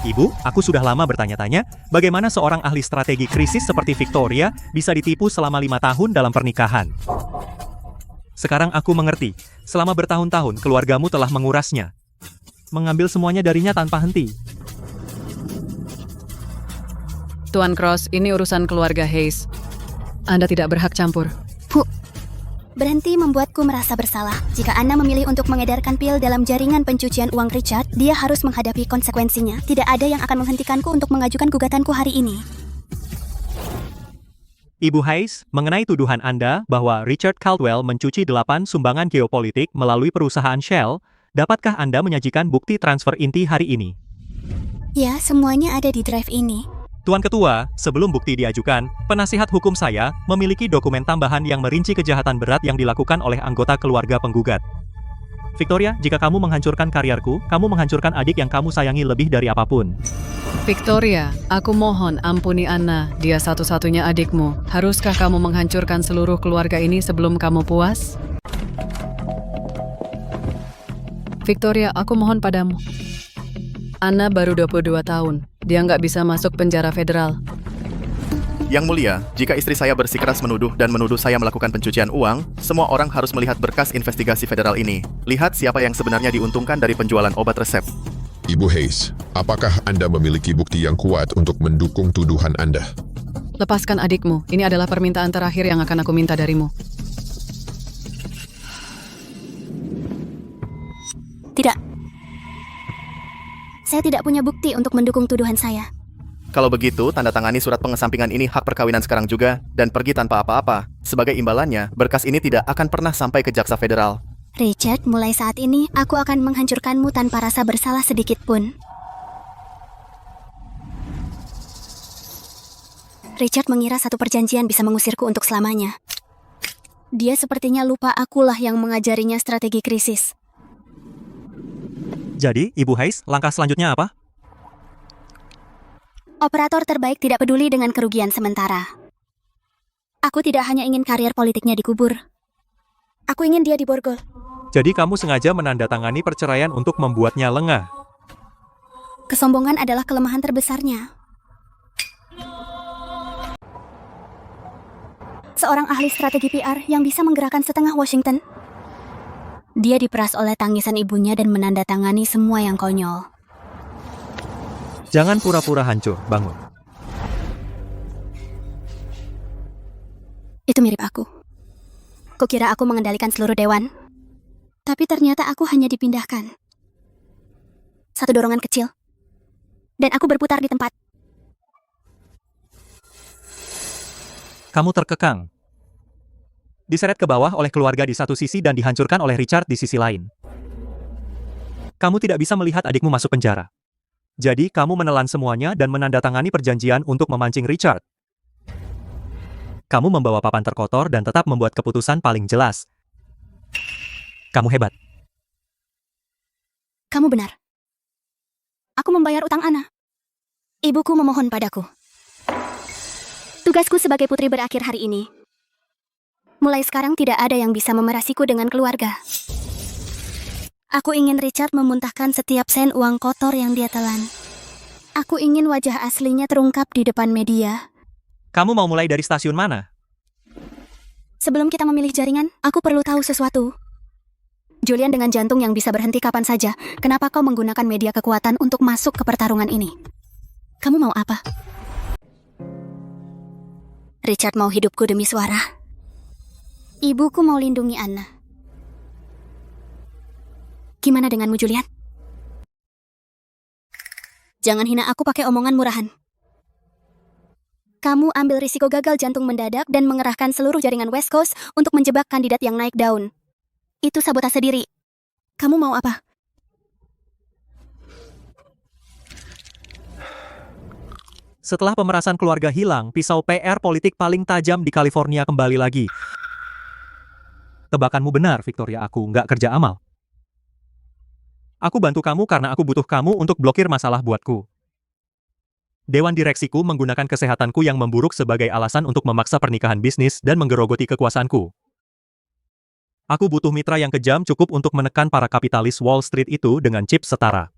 Speaker 3: Ibu, aku sudah lama bertanya-tanya, bagaimana seorang ahli strategi krisis seperti Victoria bisa ditipu selama 5 tahun dalam pernikahan. Sekarang aku mengerti, selama bertahun-tahun keluargamu telah mengurasnya. Mengambil semuanya darinya tanpa henti.
Speaker 9: Tuan Cross, ini urusan keluarga Hayes. Anda tidak berhak campur.
Speaker 1: Berhenti membuatku merasa bersalah. Jika Anna memilih untuk mengedarkan pil dalam jaringan pencucian uang Richard, dia harus menghadapi konsekuensinya. Tidak ada yang akan menghentikanku untuk mengajukan gugatanku hari ini.
Speaker 3: Ibu Hayes, mengenai tuduhan Anda bahwa Richard Caldwell mencuci 8 sumbangan geopolitik melalui perusahaan Shell, dapatkah Anda menyajikan bukti transfer inti hari ini?
Speaker 1: Ya, semuanya ada di drive ini.
Speaker 3: Tuan Ketua, sebelum bukti diajukan, penasihat hukum saya memiliki dokumen tambahan yang merinci kejahatan berat yang dilakukan oleh anggota keluarga penggugat. Victoria, jika kamu menghancurkan karirku, kamu menghancurkan adik yang kamu sayangi lebih dari apapun.
Speaker 9: Victoria, aku mohon ampuni Anna. Dia satu-satunya adikmu. Haruskah kamu menghancurkan seluruh keluarga ini sebelum kamu puas? Victoria, aku mohon padamu. Anna baru 22 tahun. Dia nggak bisa masuk penjara federal.
Speaker 6: Yang mulia, jika istri saya bersikeras menuduh dan menuduh saya melakukan pencucian uang, semua orang harus melihat berkas investigasi federal ini. Lihat siapa yang sebenarnya diuntungkan dari penjualan obat resep.
Speaker 10: Ibu Hayes, apakah Anda memiliki bukti yang kuat untuk mendukung tuduhan Anda?
Speaker 9: Lepaskan adikmu. Ini adalah permintaan terakhir yang akan aku minta darimu.
Speaker 1: Tidak. Saya tidak punya bukti untuk mendukung tuduhan saya.
Speaker 6: Kalau begitu, tanda tangani surat pengesampingan ini hak perkawinan sekarang juga, dan pergi tanpa apa-apa. Sebagai imbalannya, berkas ini tidak akan pernah sampai ke jaksa federal.
Speaker 1: Richard, mulai saat ini, aku akan menghancurkanmu tanpa rasa bersalah sedikit pun. Richard mengira satu perjanjian bisa mengusirku untuk selamanya. Dia sepertinya lupa akulah yang mengajarinya strategi krisis.
Speaker 3: Jadi, Ibu Hayes, langkah selanjutnya apa?
Speaker 1: Operator terbaik tidak peduli dengan kerugian sementara. Aku tidak hanya ingin karier politiknya dikubur. Aku ingin dia diborgol.
Speaker 3: Jadi kamu sengaja menandatangani perceraian untuk membuatnya lengah.
Speaker 1: Kesombongan adalah kelemahan terbesarnya. Seorang ahli strategi PR yang bisa menggerakkan setengah Washington. Dia diperas oleh tangisan ibunya dan menandatangani semua yang konyol.
Speaker 3: Jangan pura-pura hancur, bangun.
Speaker 1: Itu mirip aku. Kukira aku mengendalikan seluruh dewan. Tapi ternyata aku hanya dipindahkan. Satu dorongan kecil. Dan aku berputar di tempat.
Speaker 3: Kamu terkekang. Diseret ke bawah oleh keluarga di satu sisi dan dihancurkan oleh Richard di sisi lain. Kamu tidak bisa melihat adikmu masuk penjara. Jadi kamu menelan semuanya dan menandatangani perjanjian untuk memancing Richard. Kamu membawa papan terkotor dan tetap membuat keputusan paling jelas. Kamu hebat.
Speaker 1: Kamu benar. Aku membayar utang Anna. Ibuku memohon padaku. Tugasku sebagai putri berakhir hari ini. Mulai sekarang tidak ada yang bisa memerasiku dengan keluarga. Aku ingin Richard memuntahkan setiap sen uang kotor yang dia telan. Aku ingin wajah aslinya terungkap di depan media.
Speaker 3: Kamu mau mulai dari stasiun mana?
Speaker 1: Sebelum kita memilih jaringan, aku perlu tahu sesuatu. Julian dengan jantung yang bisa berhenti kapan saja, kenapa kau menggunakan media kekuatan untuk masuk ke pertarungan ini? Kamu mau apa? Richard mau hidupku demi suara. Ibuku mau lindungi Anna. Gimana denganmu, Julian? Jangan hina aku pakai omongan murahan. Kamu ambil risiko gagal jantung mendadak dan mengerahkan seluruh jaringan West Coast untuk menjebak kandidat yang naik daun. Itu sabotase diri. Kamu mau apa?
Speaker 3: Setelah pemerasan keluarga hilang, pisau PR politik paling tajam di California kembali lagi. Tebakanmu benar, Victoria, aku nggak kerja amal. Aku bantu kamu karena aku butuh kamu untuk blokir masalah buatku. Dewan direksiku menggunakan kesehatanku yang memburuk sebagai alasan untuk memaksa pernikahan bisnis dan menggerogoti kekuasaanku. Aku butuh mitra yang kejam cukup untuk menekan para kapitalis Wall Street itu dengan chip setara.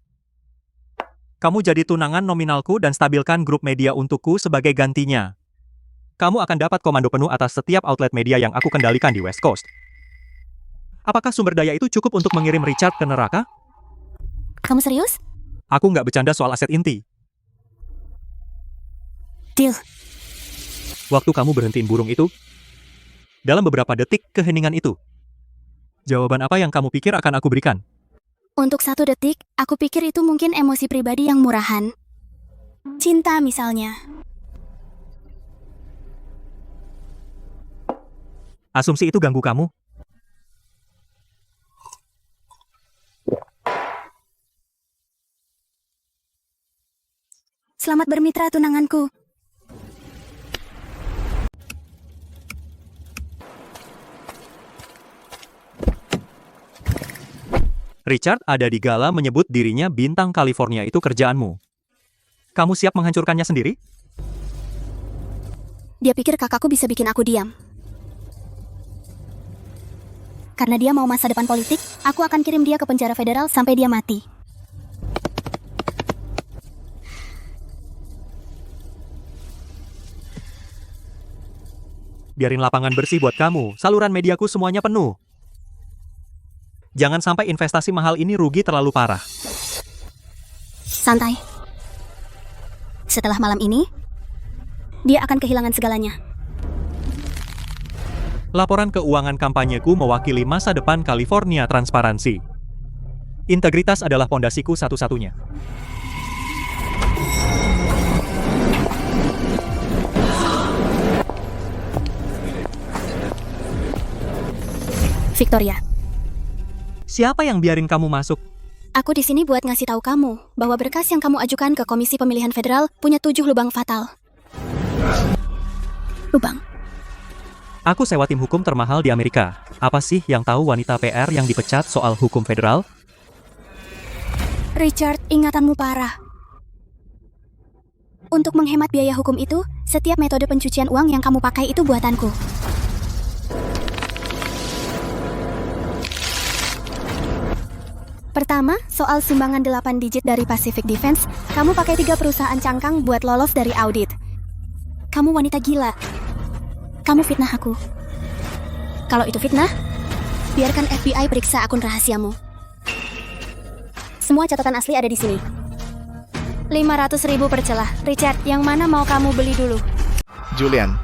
Speaker 3: Kamu jadi tunangan nominalku dan stabilkan grup media untukku sebagai gantinya. Kamu akan dapat komando penuh atas setiap outlet media yang aku kendalikan di West Coast. Apakah sumber daya itu cukup untuk mengirim Richard ke neraka?
Speaker 1: Kamu serius?
Speaker 3: Aku nggak bercanda soal aset inti.
Speaker 1: Deal.
Speaker 3: Waktu kamu berhentiin burung itu, dalam beberapa detik keheningan itu, jawaban apa yang kamu pikir akan aku berikan?
Speaker 1: Untuk 1 detik, aku pikir itu mungkin emosi pribadi yang murahan. Cinta misalnya.
Speaker 3: Asumsi itu ganggu kamu?
Speaker 1: Selamat bermitra tunanganku.
Speaker 3: Richard ada di gala menyebut dirinya bintang California, itu kerjaanmu. Kamu siap menghancurkannya sendiri?
Speaker 1: Dia pikir kakakku bisa bikin aku diam. Karena dia mau masa depan politik, aku akan kirim dia ke penjara federal sampai dia mati.
Speaker 3: Biarin lapangan bersih buat kamu, saluran mediaku semuanya penuh. Jangan sampai investasi mahal ini rugi terlalu parah.
Speaker 1: Santai. Setelah malam ini, dia akan kehilangan segalanya.
Speaker 3: Laporan keuangan kampanyeku mewakili masa depan California transparansi. Integritas adalah pondasiku satu-satunya.
Speaker 1: Victoria,
Speaker 3: Siapa yang biarin kamu masuk?
Speaker 1: aku di sini buat ngasih tahu kamu bahwa berkas yang kamu ajukan ke Komisi Pemilihan Federal punya 7 lubang fatal. Lubang.
Speaker 3: Aku sewa tim hukum termahal di Amerika. Apa sih yang tahu wanita PR yang dipecat soal hukum federal?
Speaker 1: Richard, ingatanmu parah. Untuk menghemat biaya hukum itu, setiap metode pencucian uang yang kamu pakai itu buatanku. Pertama, soal sumbangan 8 digit dari Pacific Defense, kamu pakai 3 perusahaan cangkang buat lolos dari audit. Kamu wanita gila. Kamu fitnah aku. Kalau itu fitnah, biarkan FBI periksa akun rahasiamu. Semua catatan asli ada di sini. 500.000 per celah. Richard, yang mana mau kamu beli dulu?
Speaker 6: Julian,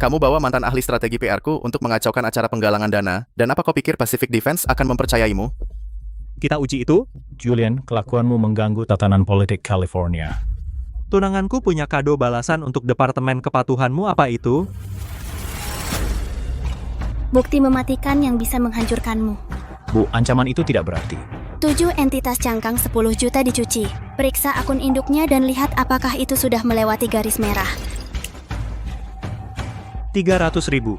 Speaker 6: kamu bawa mantan ahli strategi PR-ku untuk mengacaukan acara penggalangan dana, dan apa kau pikir Pacific Defense akan mempercayaimu?
Speaker 3: kita uji itu?
Speaker 11: Julian, kelakuanmu mengganggu tatanan politik California.
Speaker 3: Tunanganku punya kado balasan untuk Departemen Kepatuhanmu, apa itu?
Speaker 1: Bukti mematikan yang bisa menghancurkanmu.
Speaker 11: Bu, ancaman itu tidak berarti.
Speaker 1: 7 entitas cangkang 10 juta dicuci. Periksa akun induknya dan lihat apakah itu sudah melewati garis merah.
Speaker 3: 300.000.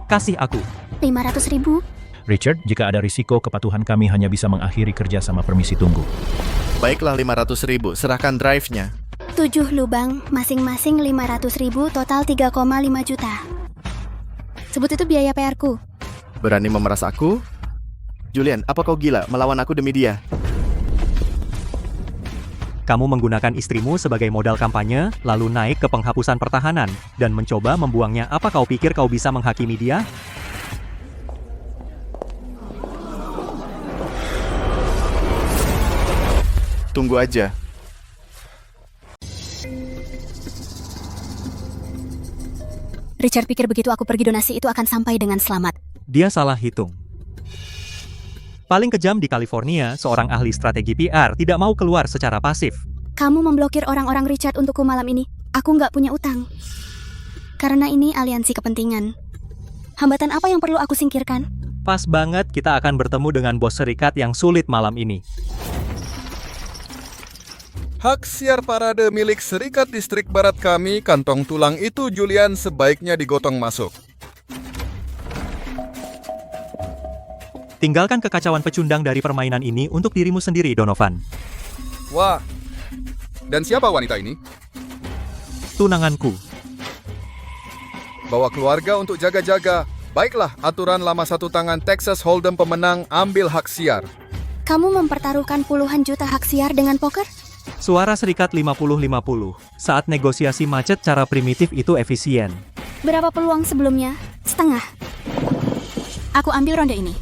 Speaker 3: Kasih aku.
Speaker 1: 500.000.
Speaker 11: Richard, jika ada risiko kepatuhan kami hanya bisa mengakhiri kerja sama permisi tunggu.
Speaker 6: Baiklah 500.000, serahkan drive-nya.
Speaker 1: 7 lubang, masing-masing 500.000, total 3,5 juta. Sebut itu biaya PR-ku.
Speaker 6: Berani memeras aku? Julian, apa kau gila melawan aku demi dia?
Speaker 3: Kamu menggunakan istrimu sebagai modal kampanye, lalu naik ke penghapusan pertahanan, dan mencoba membuangnya. Apa kau pikir kau bisa menghakimi dia?
Speaker 6: Tunggu aja.
Speaker 1: Richard pikir begitu aku pergi donasi itu akan sampai dengan selamat.
Speaker 3: Dia salah hitung. Paling kejam di California, seorang ahli strategi PR tidak mau keluar secara pasif.
Speaker 1: Kamu memblokir orang-orang Richard untukku malam ini. Aku nggak punya utang. Karena ini aliansi kepentingan. Hambatan apa yang perlu aku singkirkan?
Speaker 3: Pas banget kita akan bertemu dengan bos serikat yang sulit malam ini.
Speaker 5: Hak siar parade milik Serikat Distrik Barat kami, kantong tulang itu Julian sebaiknya digotong masuk.
Speaker 3: Tinggalkan kekacauan pecundang dari permainan ini untuk dirimu sendiri, Donovan.
Speaker 5: Wah, dan siapa wanita ini?
Speaker 3: Tunanganku.
Speaker 5: Bawa keluarga untuk jaga-jaga. Baiklah, aturan lama satu tangan Texas Hold'em pemenang ambil hak siar.
Speaker 1: Kamu mempertaruhkan puluhan juta hak siar dengan poker?
Speaker 3: Suara serikat 50-50. Saat negosiasi macet, cara primitif itu efisien.
Speaker 1: Berapa peluang sebelumnya? Setengah. Aku ambil ronde ini.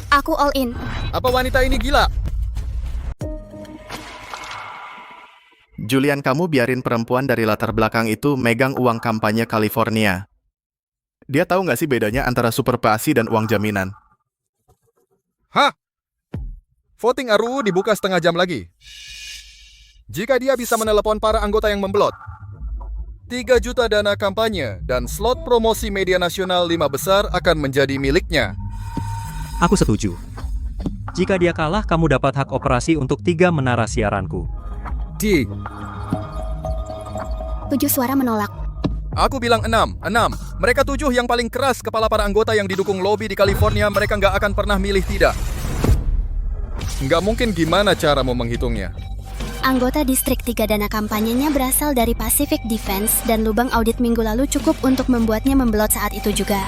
Speaker 1: Aku all in.
Speaker 5: Apa wanita ini gila?
Speaker 6: Julian, kamu biarin perempuan dari latar belakang itu megang uang kampanye California. Dia tahu nggak sih bedanya antara super PASI dan uang jaminan?
Speaker 5: Hah? Voting RUU dibuka setengah jam lagi. Jika dia bisa menelepon para anggota yang membelot, 3 juta dana kampanye dan slot promosi media nasional 5 besar akan menjadi miliknya.
Speaker 3: Aku setuju. Jika dia kalah, kamu dapat hak operasi untuk 3 menara siaranku.
Speaker 1: 7 suara menolak.
Speaker 5: Aku bilang 6. Mereka 7 yang paling keras kepala para anggota yang didukung lobby di California. Mereka nggak akan pernah milih tidak. Nggak mungkin, gimana caramu menghitungnya?
Speaker 1: Anggota Distrik 3 dana kampanyenya berasal dari Pacific Defense dan lubang audit minggu lalu cukup untuk membuatnya membelot saat itu juga.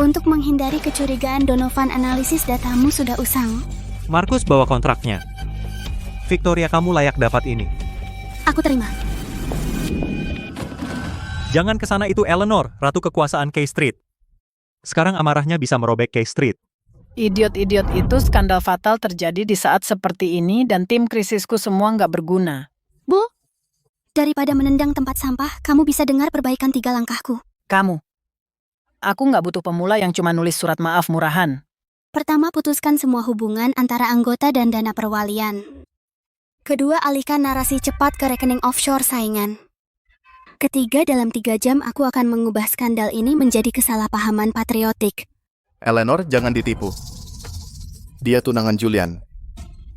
Speaker 1: Untuk menghindari kecurigaan, Donovan, analisis datamu sudah usang.
Speaker 3: Markus bawa kontraknya. Victoria, kamu layak dapat ini.
Speaker 1: Aku terima.
Speaker 3: Jangan kesana, itu Eleanor, ratu kekuasaan K Street. Sekarang amarahnya bisa merobek K Street.
Speaker 12: Idiot-idiot itu, skandal fatal terjadi di saat seperti ini dan tim krisisku semua nggak berguna.
Speaker 1: Bu, daripada menendang tempat sampah, kamu bisa dengar perbaikan 3 langkahku.
Speaker 12: Kamu. Aku nggak butuh pemula yang cuma nulis surat maaf murahan.
Speaker 1: Pertama, putuskan semua hubungan antara anggota dan dana perwalian. Kedua, alihkan narasi cepat ke rekening offshore saingan. Ketiga, dalam 3 jam aku akan mengubah skandal ini menjadi kesalahpahaman patriotik.
Speaker 6: Eleanor, jangan ditipu. Dia tunangan Julian.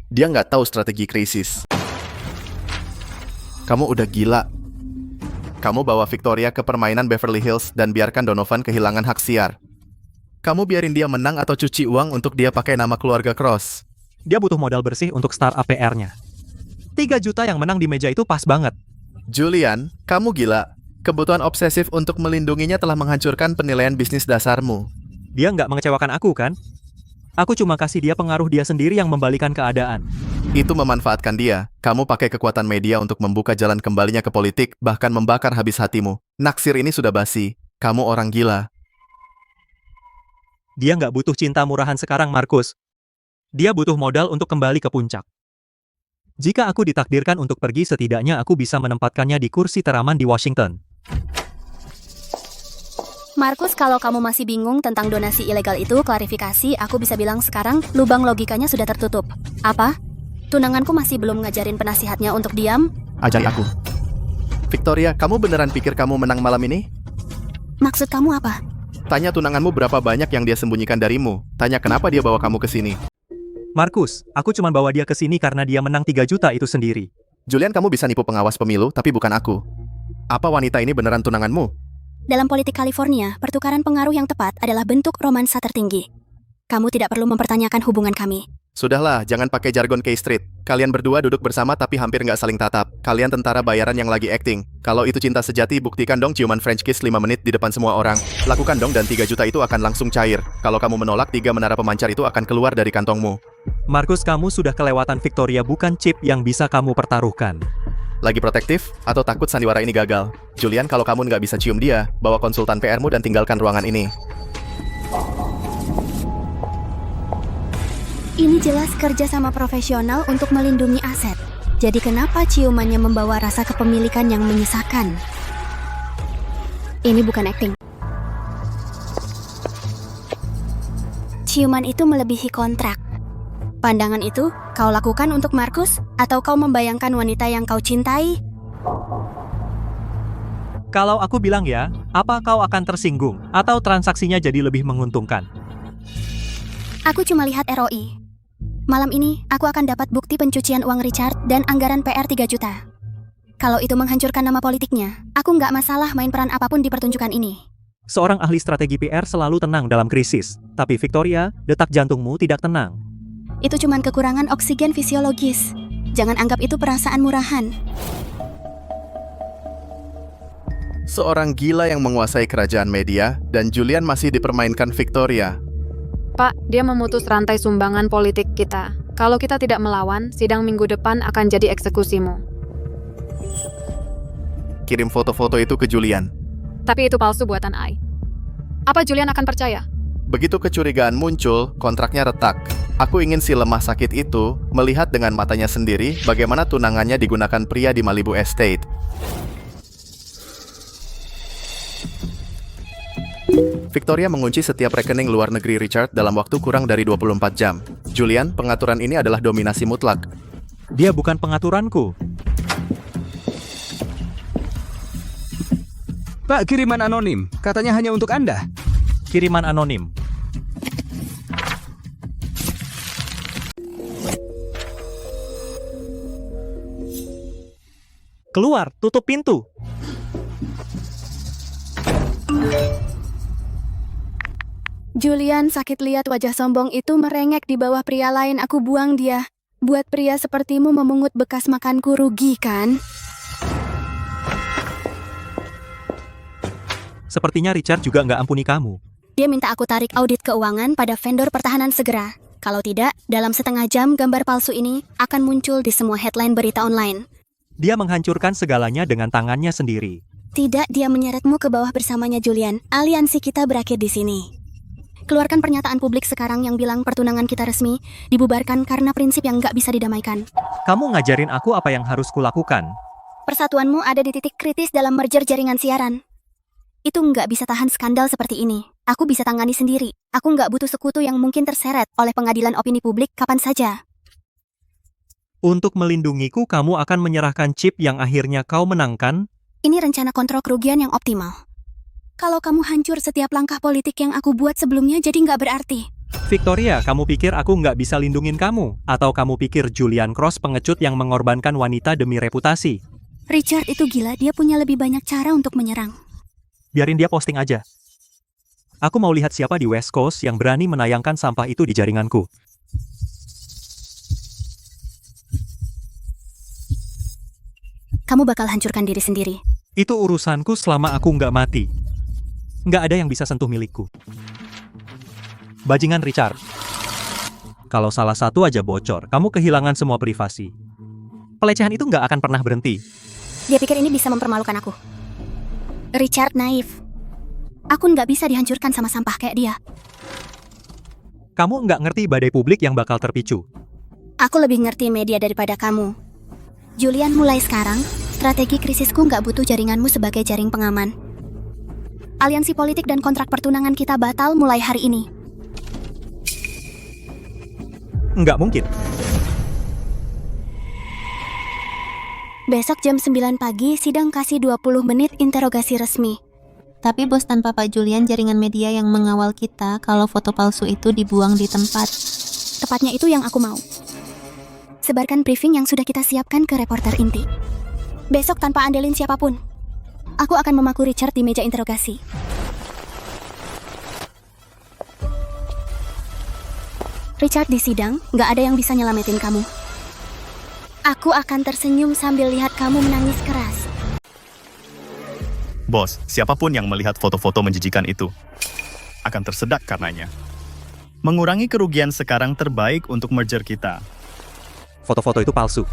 Speaker 6: Dia nggak tahu strategi krisis. Kamu udah gila. Kamu bawa Victoria ke permainan Beverly Hills dan biarkan Donovan kehilangan hak siar. Kamu biarin dia menang atau cuci uang untuk dia pakai nama keluarga Cross.
Speaker 3: Dia butuh modal bersih untuk startup PR-nya. 3 juta yang menang di meja itu pas banget.
Speaker 6: Julian, kamu gila. Kebutuhan obsesif untuk melindunginya telah menghancurkan penilaian bisnis dasarmu.
Speaker 3: Dia nggak mengecewakan aku, kan? Aku cuma kasih dia pengaruh dia sendiri yang membalikan keadaan.
Speaker 6: Itu memanfaatkan dia. Kamu pakai kekuatan media untuk membuka jalan kembalinya ke politik, bahkan membakar habis hatimu. Naksir ini sudah basi. Kamu orang gila.
Speaker 3: Dia nggak butuh cinta murahan sekarang, Markus. Dia butuh modal untuk kembali ke puncak. Jika aku ditakdirkan untuk pergi, setidaknya aku bisa menempatkannya di kursi teraman di Washington.
Speaker 1: Markus, kalau kamu masih bingung tentang donasi ilegal itu, klarifikasi, aku bisa bilang sekarang lubang logikanya sudah tertutup. Apa? Tunanganku masih belum ngajarin penasihatnya untuk diam?
Speaker 6: Ajari aku. Victoria, kamu beneran pikir kamu menang malam ini?
Speaker 1: Maksud kamu apa?
Speaker 6: Tanya tunanganmu berapa banyak yang dia sembunyikan darimu. Tanya kenapa dia bawa kamu ke sini.
Speaker 3: Markus, aku cuma bawa dia ke sini karena dia menang 3 juta itu sendiri.
Speaker 6: Julian, kamu bisa nipu pengawas pemilu, tapi bukan aku. Apa wanita ini beneran tunanganmu?
Speaker 1: Dalam politik California, pertukaran pengaruh yang tepat adalah bentuk romansa tertinggi. Kamu tidak perlu mempertanyakan hubungan kami.
Speaker 6: Sudahlah, jangan pakai jargon K Street. Kalian berdua duduk bersama tapi hampir nggak saling tatap. Kalian tentara bayaran yang lagi acting. Kalau itu cinta sejati, buktikan dong ciuman French kiss 5 menit di depan semua orang. Lakukan dong dan 3 juta itu akan langsung cair. Kalau kamu menolak, 3 menara pemancar itu akan keluar dari kantongmu.
Speaker 3: Markus, kamu sudah kelewatan Victoria, bukan chip yang bisa kamu pertaruhkan.
Speaker 6: Lagi protektif? Atau takut sandiwara ini gagal? Julian, kalau kamu nggak bisa cium dia, bawa konsultan PR-mu dan tinggalkan ruangan ini.
Speaker 1: Ini jelas kerja sama profesional untuk melindungi aset. Jadi kenapa ciumannya membawa rasa kepemilikan yang menyesakan? Ini bukan acting. Ciuman itu melebihi kontrak. Pandangan itu kau lakukan untuk Markus atau kau membayangkan wanita yang kau cintai?
Speaker 3: Kalau aku bilang ya, apa kau akan tersinggung atau transaksinya jadi lebih menguntungkan?
Speaker 1: Aku cuma lihat ROI. Malam ini aku akan dapat bukti pencucian uang Richard dan anggaran PR 3 juta. Kalau itu menghancurkan nama politiknya, aku nggak masalah main peran apapun di pertunjukan ini.
Speaker 3: Seorang ahli strategi PR selalu tenang dalam krisis, tapi Victoria, detak jantungmu tidak tenang.
Speaker 1: Itu cuma kekurangan oksigen fisiologis. Jangan anggap itu perasaan murahan.
Speaker 6: Seorang gila yang menguasai kerajaan media, dan Julian masih dipermainkan Victoria.
Speaker 9: Pak, dia memutus rantai sumbangan politik kita. Kalau kita tidak melawan, sidang minggu depan akan jadi eksekusimu.
Speaker 6: Kirim foto-foto itu ke Julian.
Speaker 9: Tapi itu palsu buatan Ai. Apa Julian akan percaya?
Speaker 6: Begitu kecurigaan muncul, kontraknya retak. Aku ingin si lemah sakit itu melihat dengan matanya sendiri bagaimana tunangannya digunakan pria di Malibu Estate. Victoria mengunci setiap rekening luar negeri Richard dalam waktu kurang dari 24 jam. Julian, pengaturan ini adalah dominasi mutlak.
Speaker 3: Dia bukan pengaturanku.
Speaker 13: Pak, kiriman anonim. Katanya hanya untuk Anda.
Speaker 3: Kiriman anonim. Keluar, tutup pintu.
Speaker 1: Julian, sakit lihat wajah sombong itu merengek di bawah pria lain. Aku buang dia. Buat pria sepertimu memungut bekas makanku rugi, kan?
Speaker 3: Sepertinya Richard juga nggak ampuni kamu.
Speaker 1: Dia minta aku tarik audit keuangan pada vendor pertahanan segera. Kalau tidak, dalam setengah jam gambar palsu ini akan muncul di semua headline berita online.
Speaker 3: Dia menghancurkan segalanya dengan tangannya sendiri.
Speaker 1: Tidak, dia menyeretmu ke bawah bersamanya, Julian. Aliansi kita berakhir di sini. Keluarkan pernyataan publik sekarang yang bilang pertunangan kita resmi dibubarkan karena prinsip yang nggak bisa didamaikan.
Speaker 3: Kamu ngajarin aku apa yang harus kulakukan.
Speaker 1: Persatuanmu ada di titik kritis dalam merger jaringan siaran. Itu nggak bisa tahan skandal seperti ini. Aku bisa tangani sendiri. Aku nggak butuh sekutu yang mungkin terseret oleh pengadilan opini publik kapan saja.
Speaker 3: Untuk melindungiku, kamu akan menyerahkan chip yang akhirnya kau menangkan?
Speaker 1: Ini rencana kontrol kerugian yang optimal. Kalau kamu hancur, setiap langkah politik yang aku buat sebelumnya jadi nggak berarti.
Speaker 3: Victoria, kamu pikir aku nggak bisa lindungin kamu? Atau kamu pikir Julian Cross pengecut yang mengorbankan wanita demi reputasi?
Speaker 1: Richard itu gila, dia punya lebih banyak cara untuk menyerang.
Speaker 3: Biarin dia posting aja. Aku mau lihat siapa di West Coast yang berani menayangkan sampah itu di jaringanku.
Speaker 1: Kamu bakal hancurkan diri sendiri.
Speaker 3: Itu urusanku selama aku nggak mati. Nggak ada yang bisa sentuh milikku. Bajingan Richard. Kalau salah satu aja bocor, kamu kehilangan semua privasi. Pelecehan itu nggak akan pernah berhenti.
Speaker 1: Dia pikir ini bisa mempermalukan aku. Richard naif. Aku nggak bisa dihancurkan sama sampah kayak dia.
Speaker 3: Kamu nggak ngerti badai publik yang bakal terpicu.
Speaker 1: Aku lebih ngerti media daripada kamu. Julian, mulai sekarang, strategi krisisku nggak butuh jaringanmu sebagai jaring pengaman. Aliansi politik dan kontrak pertunangan kita batal mulai hari ini.
Speaker 3: Nggak mungkin.
Speaker 1: Besok jam 9 pagi, sidang kasih 20 menit interogasi resmi.
Speaker 14: Tapi bos, tanpa Pak Julian, jaringan media yang mengawal kita kalau foto palsu itu dibuang di tempat.
Speaker 1: Tepatnya itu yang aku mau. Sebarkan briefing yang sudah kita siapkan ke reporter inti. Besok tanpa andelin siapapun. Aku akan memaku Richard di meja interogasi. Richard di sidang, nggak ada yang bisa nyelamatin kamu. Aku akan tersenyum sambil lihat kamu menangis keras.
Speaker 6: Bos, siapapun yang melihat foto-foto menjijikan itu akan tersedak karenanya. Mengurangi kerugian sekarang terbaik untuk merger kita.
Speaker 3: Foto-foto itu palsu.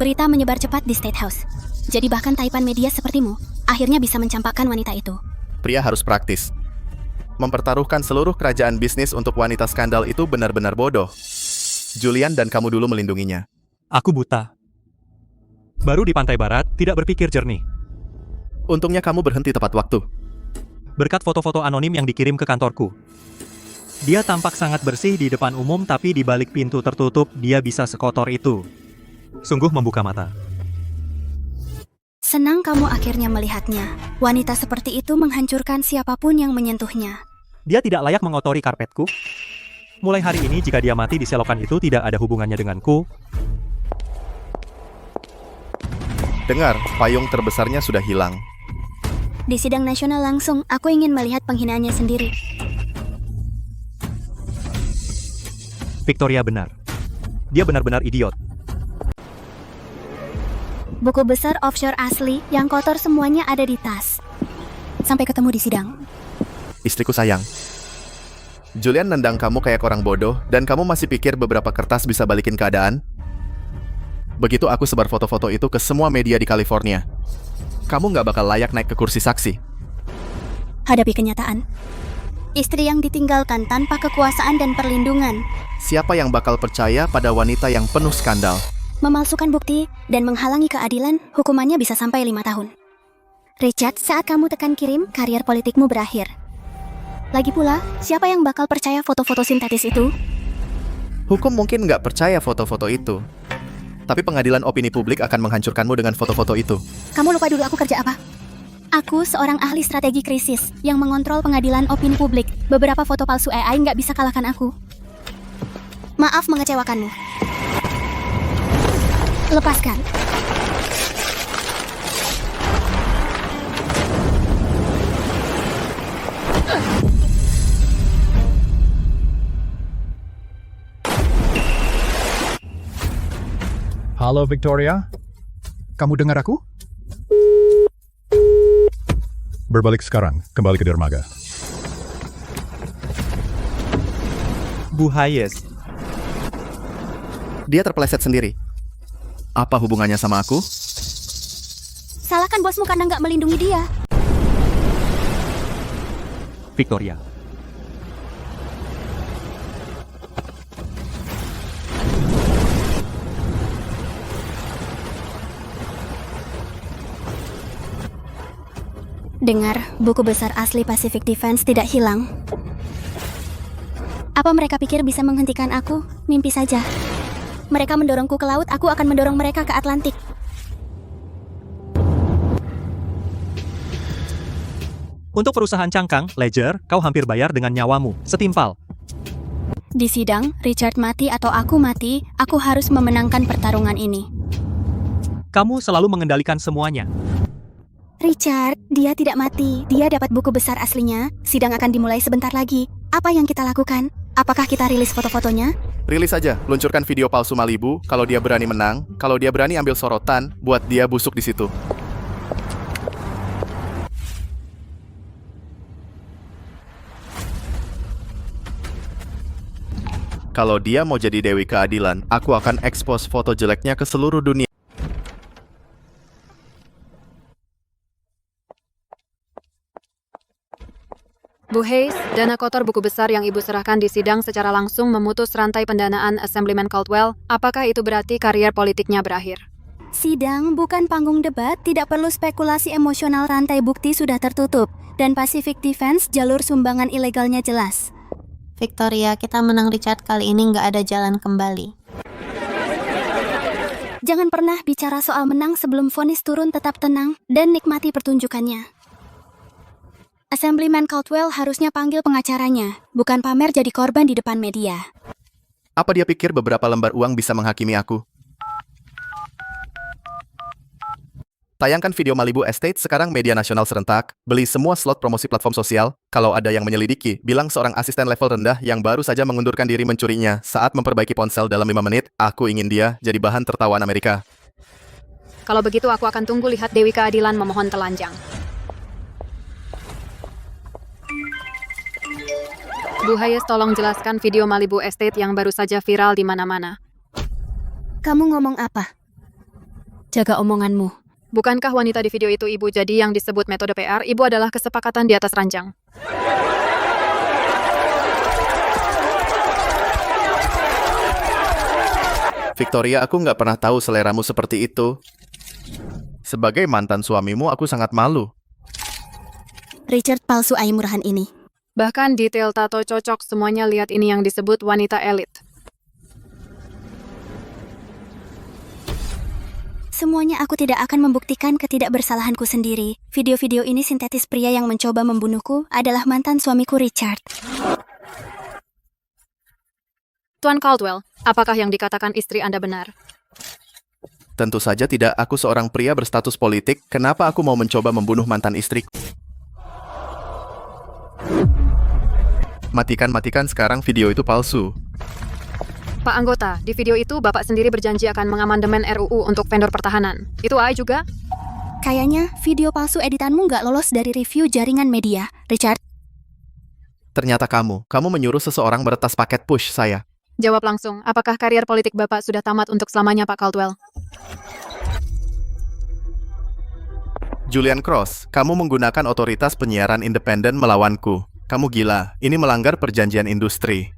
Speaker 1: Berita menyebar cepat di State House. Jadi bahkan taipan media sepertimu akhirnya bisa mencampakkan wanita itu.
Speaker 6: Pria harus praktis. Mempertaruhkan seluruh kerajaan bisnis untuk wanita skandal itu benar-benar bodoh. Julian dan kamu dulu melindunginya.
Speaker 3: Aku buta. Baru di pantai barat, tidak berpikir jernih.
Speaker 6: Untungnya kamu berhenti tepat waktu.
Speaker 3: Berkat foto-foto anonim yang dikirim ke kantorku. Dia tampak sangat bersih di depan umum, tapi di balik pintu tertutup, dia bisa sekotor itu. Sungguh membuka mata.
Speaker 1: Senang kamu akhirnya melihatnya. Wanita seperti itu menghancurkan siapapun yang menyentuhnya.
Speaker 3: Dia tidak layak mengotori karpetku. Mulai hari ini, jika dia mati di selokan itu tidak ada hubungannya denganku.
Speaker 6: Dengar, payung terbesarnya sudah hilang.
Speaker 1: Di sidang nasional langsung, aku ingin melihat penghinaannya sendiri.
Speaker 3: Victoria benar. Dia benar-benar idiot.
Speaker 1: Buku besar offshore asli yang kotor semuanya ada di tas. Sampai ketemu di sidang.
Speaker 6: Istriku sayang. Julian nendang kamu kayak orang bodoh, dan kamu masih pikir beberapa kertas bisa balikin keadaan? Begitu aku sebar foto-foto itu ke semua media di California, kamu nggak bakal layak naik ke kursi saksi.
Speaker 1: Hadapi kenyataan. Istri yang ditinggalkan tanpa kekuasaan dan perlindungan.
Speaker 6: Siapa yang bakal percaya pada wanita yang penuh skandal?
Speaker 1: Memalsukan bukti dan menghalangi keadilan, hukumannya bisa sampai 5 tahun. Richard, saat kamu tekan kirim, karier politikmu berakhir. Lagi pula, siapa yang bakal percaya foto-foto sintetis itu?
Speaker 6: Hukum mungkin nggak percaya foto-foto itu. Tapi pengadilan opini publik akan menghancurkanmu dengan foto-foto itu.
Speaker 1: Kamu lupa dulu aku kerja apa? Aku seorang ahli strategi krisis yang mengontrol pengadilan opini publik. Beberapa foto palsu AI nggak bisa kalahkan aku. Maaf mengecewakanmu. Lepaskan.
Speaker 11: Halo Victoria, kamu dengar aku? Berbalik sekarang, kembali ke dermaga.
Speaker 3: Bu Hayes.
Speaker 6: Dia terpeleset sendiri. Apa hubungannya sama aku?
Speaker 1: Salahkan bosmu karena nggak melindungi dia.
Speaker 3: Victoria.
Speaker 1: Dengar, buku besar asli Pacific Defense tidak hilang. Apa mereka pikir bisa menghentikan aku? Mimpi saja. Mereka mendorongku ke laut, aku akan mendorong mereka ke Atlantik.
Speaker 3: Untuk perusahaan cangkang, Ledger, kau hampir bayar dengan nyawamu, setimpal.
Speaker 1: Di sidang, Richard mati atau aku mati, aku harus memenangkan pertarungan ini.
Speaker 3: Kamu selalu mengendalikan semuanya.
Speaker 1: Richard, dia tidak mati. Dia dapat buku besar aslinya. Sidang akan dimulai sebentar lagi. Apa yang kita lakukan? Apakah kita rilis foto-fotonya?
Speaker 6: Rilis aja, luncurkan video palsu Malibu. Kalau dia berani menang, kalau dia berani ambil sorotan, buat dia busuk di situ. Kalau dia mau jadi Dewi Keadilan, aku akan ekspos foto jeleknya ke seluruh dunia.
Speaker 9: Bu Hayes, dana kotor buku besar yang Ibu serahkan di sidang secara langsung memutus rantai pendanaan Assemblyman Caldwell. Apakah itu berarti karier politiknya berakhir?
Speaker 1: Sidang bukan panggung debat, tidak perlu spekulasi emosional, rantai bukti sudah tertutup. Dan Pacific Defense, jalur sumbangan ilegalnya jelas.
Speaker 14: Victoria, kita menang Richard, kali ini nggak ada jalan kembali.
Speaker 1: Jangan pernah bicara soal menang sebelum vonis turun, tetap tenang dan nikmati pertunjukannya. Assemblyman Caldwell harusnya panggil pengacaranya, bukan pamer jadi korban di depan media.
Speaker 6: Apa dia pikir beberapa lembar uang bisa menghakimi aku? Tayangkan video Malibu Estate sekarang media nasional serentak, beli semua slot promosi platform sosial. Kalau ada yang menyelidiki, bilang seorang asisten level rendah yang baru saja mengundurkan diri mencurinya saat memperbaiki ponsel dalam 5 menit. Aku ingin dia jadi bahan tertawaan Amerika.
Speaker 9: Kalau begitu aku akan tunggu lihat Dewi Keadilan memohon telanjang. Bu Hayes, tolong jelaskan video Malibu Estate yang baru saja viral di mana-mana.
Speaker 1: Kamu ngomong apa? Jaga omonganmu.
Speaker 9: Bukankah wanita di video itu Ibu? Jadi yang disebut metode PR, Ibu adalah kesepakatan di atas ranjang.
Speaker 6: Victoria, aku nggak pernah tahu seleramu seperti itu. Sebagai mantan suamimu, aku sangat malu.
Speaker 1: Richard palsu murahan ini.
Speaker 9: Bahkan detail tato cocok, semuanya. Lihat ini yang disebut wanita elit.
Speaker 1: Semuanya aku tidak akan membuktikan ketidakbersalahanku sendiri. Video-video ini sintetis pria yang mencoba membunuhku adalah mantan suamiku Richard.
Speaker 9: Tuan Caldwell, apakah yang dikatakan istri Anda benar?
Speaker 6: Tentu saja tidak, aku seorang pria berstatus politik. Kenapa aku mau mencoba membunuh mantan istriku? Matikan sekarang, video itu palsu.
Speaker 9: Pak anggota, di video itu Bapak sendiri berjanji akan mengamandemen RUU untuk vendor pertahanan. Itu AI juga?
Speaker 1: Kayaknya video palsu editanmu nggak lolos dari review jaringan media, Richard.
Speaker 6: Ternyata kamu menyuruh seseorang meretas paket push saya.
Speaker 9: Jawab langsung, apakah karier politik Bapak sudah tamat untuk selamanya, Pak Caldwell?
Speaker 6: Julian Cross, kamu menggunakan otoritas penyiaran independen melawanku. Kamu gila, ini melanggar perjanjian industri.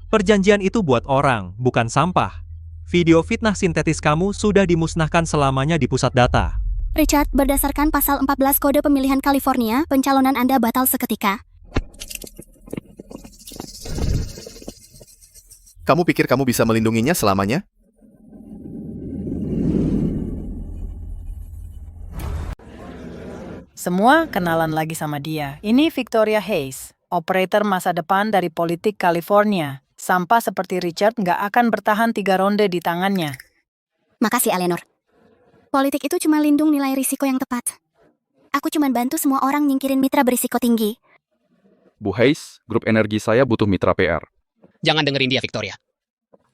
Speaker 3: Perjanjian itu buat orang, bukan sampah. Video fitnah sintetis kamu sudah dimusnahkan selamanya di pusat data.
Speaker 1: Richard, berdasarkan pasal 14 Kode Pemilihan California, pencalonan Anda batal seketika.
Speaker 6: Kamu pikir kamu bisa melindunginya selamanya?
Speaker 12: Semua kenalan lagi sama dia. Ini Victoria Hayes, operator masa depan dari politik California. Sampah seperti Richard nggak akan bertahan 3 ronde di tangannya.
Speaker 1: Makasih, Eleanor. Politik itu cuma lindung nilai risiko yang tepat. Aku cuma bantu semua orang nyingkirin mitra berisiko tinggi.
Speaker 15: Bu Hayes, grup energi saya butuh mitra PR.
Speaker 16: Jangan dengerin dia, Victoria.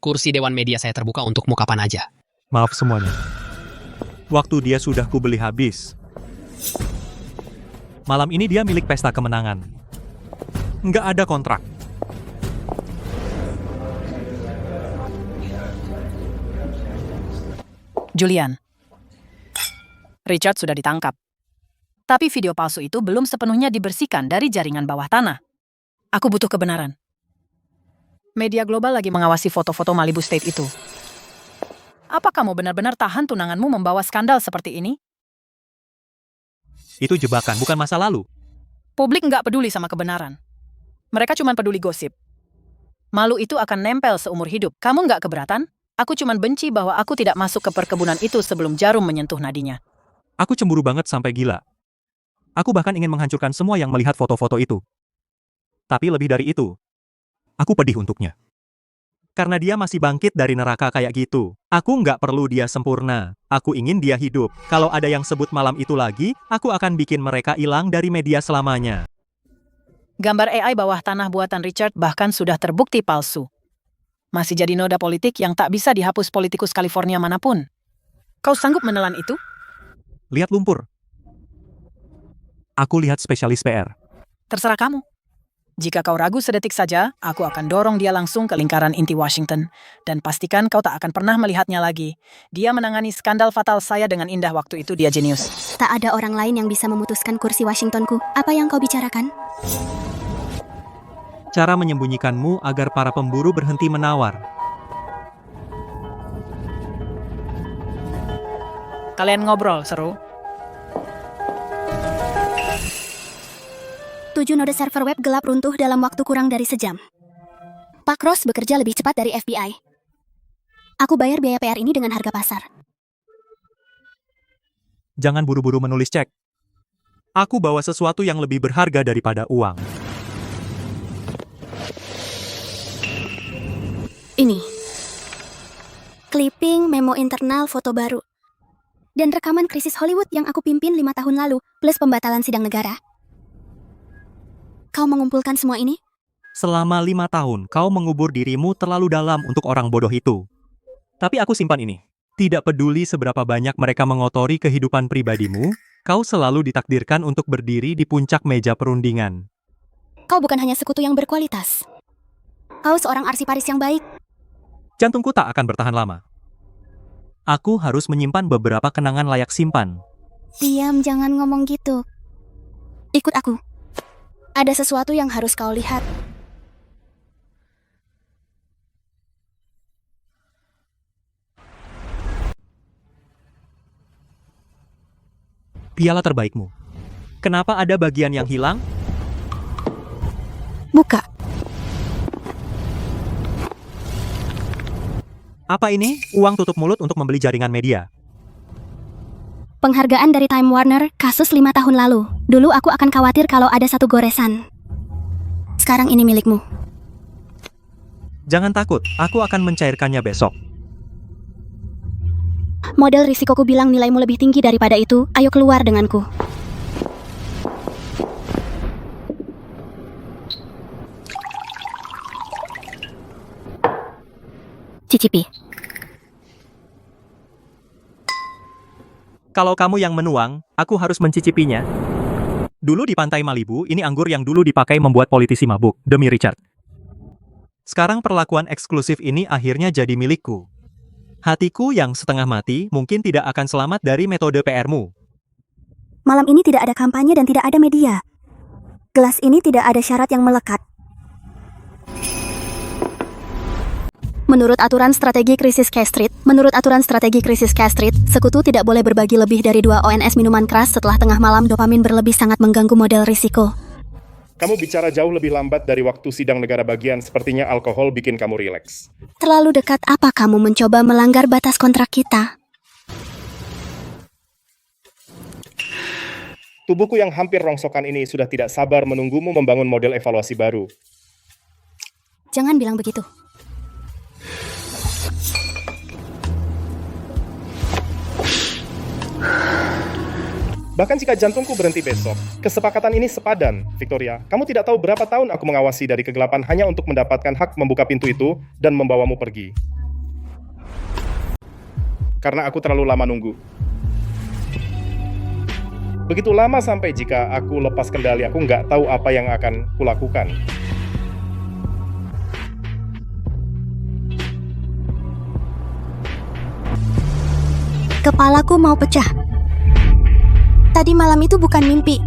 Speaker 16: Kursi Dewan Media saya terbuka untukmu kapan aja.
Speaker 3: Maaf semuanya. Waktu dia sudah kubeli habis. Malam ini dia milik pesta kemenangan. Nggak ada kontrak.
Speaker 12: Julian, Richard sudah ditangkap. Tapi video palsu itu belum sepenuhnya dibersihkan dari jaringan bawah tanah. Aku butuh kebenaran. Media global lagi mengawasi foto-foto Malibu State itu. Apa kamu benar-benar tahan tunanganmu membawa skandal seperti ini?
Speaker 3: Itu jebakan, bukan masa lalu.
Speaker 12: Publik nggak peduli sama kebenaran. Mereka cuma peduli gosip. Malu itu akan nempel seumur hidup. Kamu nggak keberatan? Aku cuma benci bahwa aku tidak masuk ke perkebunan itu sebelum jarum menyentuh nadinya.
Speaker 3: Aku cemburu banget sampai gila. Aku bahkan ingin menghancurkan semua yang melihat foto-foto itu. Tapi lebih dari itu, aku pedih untuknya. Karena dia masih bangkit dari neraka kayak gitu. Aku nggak perlu dia sempurna. Aku ingin dia hidup. Kalau ada yang sebut malam itu lagi, aku akan bikin mereka hilang dari media selamanya.
Speaker 12: Gambar AI bawah tanah buatan Richard bahkan sudah terbukti palsu. Masih jadi noda politik yang tak bisa dihapus politikus California manapun. Kau sanggup menelan itu?
Speaker 3: Lihat lumpur. Aku lihat spesialis PR.
Speaker 12: Terserah kamu. Jika kau ragu sedetik saja, aku akan dorong dia langsung ke lingkaran inti Washington. Dan pastikan kau tak akan pernah melihatnya lagi. Dia menangani skandal fatal saya dengan indah, waktu itu dia jenius.
Speaker 1: Tak ada orang lain yang bisa memutuskan kursi Washingtonku. Apa yang kau bicarakan?
Speaker 3: cara menyembunyikanmu agar para pemburu berhenti menawar.
Speaker 12: Kalian ngobrol, seru?
Speaker 1: 7 node server web gelap runtuh dalam waktu kurang dari sejam. Pak Ross bekerja lebih cepat dari FBI. Aku bayar biaya PR ini dengan harga pasar.
Speaker 3: Jangan buru-buru menulis cek. Aku bawa sesuatu yang lebih berharga daripada uang.
Speaker 1: Ini. Clipping memo internal foto baru. Dan rekaman krisis Hollywood yang aku pimpin 5 tahun lalu, plus pembatalan sidang negara. Kau mengumpulkan semua ini?
Speaker 3: Selama 5 tahun, kau mengubur dirimu terlalu dalam untuk orang bodoh itu. Tapi aku simpan ini. Tidak peduli seberapa banyak mereka mengotori kehidupan pribadimu, kau selalu ditakdirkan untuk berdiri di puncak meja perundingan.
Speaker 1: Kau bukan hanya sekutu yang berkualitas. Kau seorang arsiparis yang baik.
Speaker 3: Jantungku tak akan bertahan lama. Aku harus menyimpan beberapa kenangan layak simpan.
Speaker 1: Diam, jangan ngomong gitu. Ikut aku. Ada sesuatu yang harus kau lihat.
Speaker 3: Piala terbaikmu. Kenapa ada bagian yang hilang?
Speaker 1: Buka.
Speaker 3: Apa ini? Uang tutup mulut untuk membeli jaringan media.
Speaker 1: Penghargaan dari Time Warner, kasus 5 tahun lalu. Dulu aku akan khawatir kalau ada satu goresan. Sekarang ini milikmu.
Speaker 3: Jangan takut, aku akan mencairkannya besok.
Speaker 1: Model risikoku bilang nilaimu lebih tinggi daripada itu, ayo keluar denganku. Cicipi.
Speaker 3: Kalau kamu yang menuang, aku harus mencicipinya. Dulu di pantai Malibu, ini anggur yang dulu dipakai membuat politisi mabuk, demi Richard. Sekarang perlakuan eksklusif ini akhirnya jadi milikku. Hatiku yang setengah mati mungkin tidak akan selamat dari metode PR-mu.
Speaker 1: Malam ini tidak ada kampanye dan tidak ada media. Gelas ini tidak ada syarat yang melekat. Menurut aturan strategi krisis K Street, sekutu tidak boleh berbagi lebih dari 2 ONS minuman keras setelah tengah malam. Dopamin berlebih sangat mengganggu model risiko.
Speaker 17: Kamu bicara jauh lebih lambat dari waktu sidang negara bagian, sepertinya alkohol bikin kamu rileks.
Speaker 1: Terlalu dekat apa kamu mencoba melanggar batas kontrak kita?
Speaker 17: Tubuhku yang hampir rongsokan ini sudah tidak sabar menunggumu membangun model evaluasi baru.
Speaker 1: Jangan bilang begitu.
Speaker 17: Bahkan jika jantungku berhenti besok, kesepakatan ini sepadan, Victoria. Kamu tidak tahu berapa tahun aku mengawasi dari kegelapan hanya untuk mendapatkan hak membuka pintu itu dan membawamu pergi. Karena aku terlalu lama nunggu. Begitu lama sampai jika aku lepas kendali, aku nggak tahu apa yang akan kulakukan.
Speaker 1: Kepalaku mau pecah. Tadi malam itu bukan mimpi.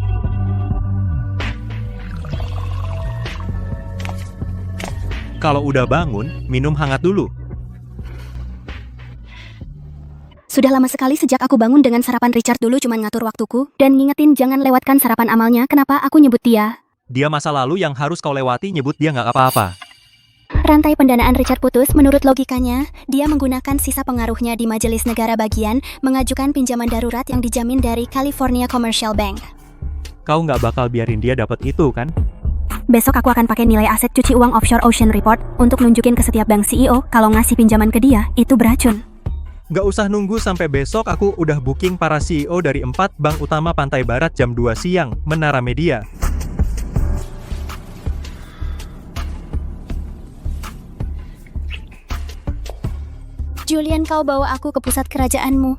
Speaker 3: Kalau udah bangun, minum hangat dulu.
Speaker 1: Sudah lama sekali sejak aku bangun dengan sarapan. Richard dulu cuman ngatur waktuku dan ngingetin jangan lewatkan sarapan amalnya. Kenapa aku nyebut dia?
Speaker 3: Dia masa lalu yang harus kau lewati, nyebut dia nggak apa-apa.
Speaker 1: Rantai pendanaan Richard putus. Menurut logikanya, dia menggunakan sisa pengaruhnya di Majelis Negara Bagian mengajukan pinjaman darurat yang dijamin dari California Commercial Bank.
Speaker 3: Kau nggak bakal biarin dia dapat itu, kan?
Speaker 1: Besok aku akan pakai nilai aset cuci uang offshore Ocean Report untuk nunjukin ke setiap bank CEO kalau ngasih pinjaman ke dia itu beracun.
Speaker 3: Nggak usah nunggu sampai besok, aku udah booking para CEO dari 4 bank utama Pantai Barat jam 2 siang, Menara Media.
Speaker 1: Julian, kau bawa aku ke pusat kerajaanmu.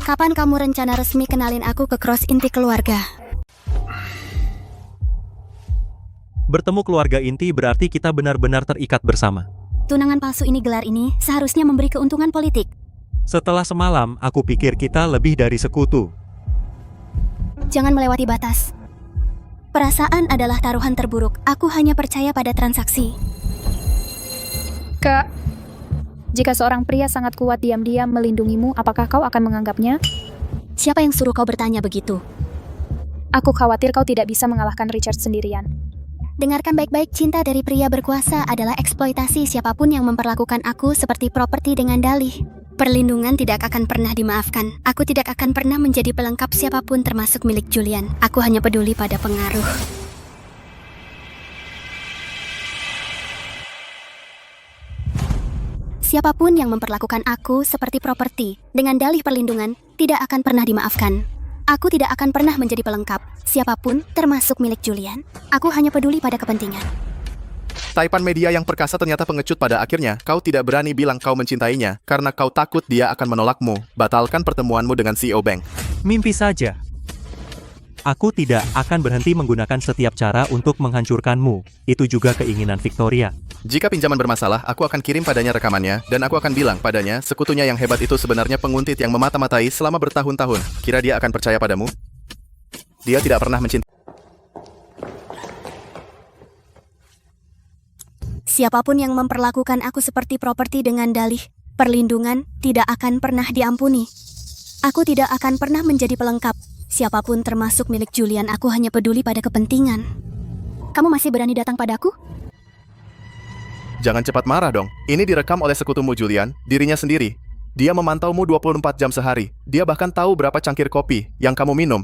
Speaker 1: Kapan kamu rencana resmi kenalin aku ke cross inti keluarga?
Speaker 3: Bertemu keluarga inti berarti kita benar-benar terikat bersama.
Speaker 1: Tunangan palsu ini, gelar ini, seharusnya memberi keuntungan politik.
Speaker 3: Setelah semalam, aku pikir kita lebih dari sekutu.
Speaker 1: Jangan melewati batas. Perasaan adalah taruhan terburuk. Aku hanya percaya pada transaksi.
Speaker 2: Kak, jika seorang pria sangat kuat diam-diam melindungimu, apakah kau akan menganggapnya?
Speaker 1: Siapa yang suruh kau bertanya begitu?
Speaker 2: Aku khawatir kau tidak bisa mengalahkan Richard sendirian.
Speaker 1: Dengarkan baik-baik, cinta dari pria berkuasa adalah eksploitasi siapapun yang memperlakukan aku seperti properti dengan dalih. Perlindungan tidak akan pernah dimaafkan. Aku tidak akan pernah menjadi pelengkap siapapun termasuk milik Julian. Aku hanya peduli pada pengaruh. Siapapun yang memperlakukan aku seperti properti dengan dalih perlindungan tidak akan pernah dimaafkan. Aku tidak akan pernah menjadi pelengkap siapapun termasuk milik Julian. Aku hanya peduli pada kepentingan.
Speaker 6: Taipan media yang perkasa ternyata pengecut pada akhirnya. Kau tidak berani bilang kau mencintainya karena kau takut dia akan menolakmu. Batalkan pertemuanmu dengan CEO Bank.
Speaker 3: Mimpi saja. Aku tidak akan berhenti menggunakan setiap cara untuk menghancurkanmu. Itu juga keinginan Victoria.
Speaker 6: Jika pinjaman bermasalah, aku akan kirim padanya rekamannya, dan aku akan bilang padanya, sekutunya yang hebat itu sebenarnya penguntit yang memata-matai selama bertahun-tahun. Kira dia akan percaya padamu? Dia tidak pernah mencintai.
Speaker 1: Siapapun yang memperlakukan aku seperti properti dengan dalih perlindungan tidak akan pernah diampuni. Aku tidak akan pernah menjadi pelengkap siapapun termasuk milik Julian. Aku hanya peduli pada kepentingan. Kamu masih berani datang padaku?
Speaker 6: Jangan cepat marah dong. Ini direkam oleh sekutumu Julian, dirinya sendiri. Dia memantaumu 24 jam sehari. Dia bahkan tahu berapa cangkir kopi yang kamu minum.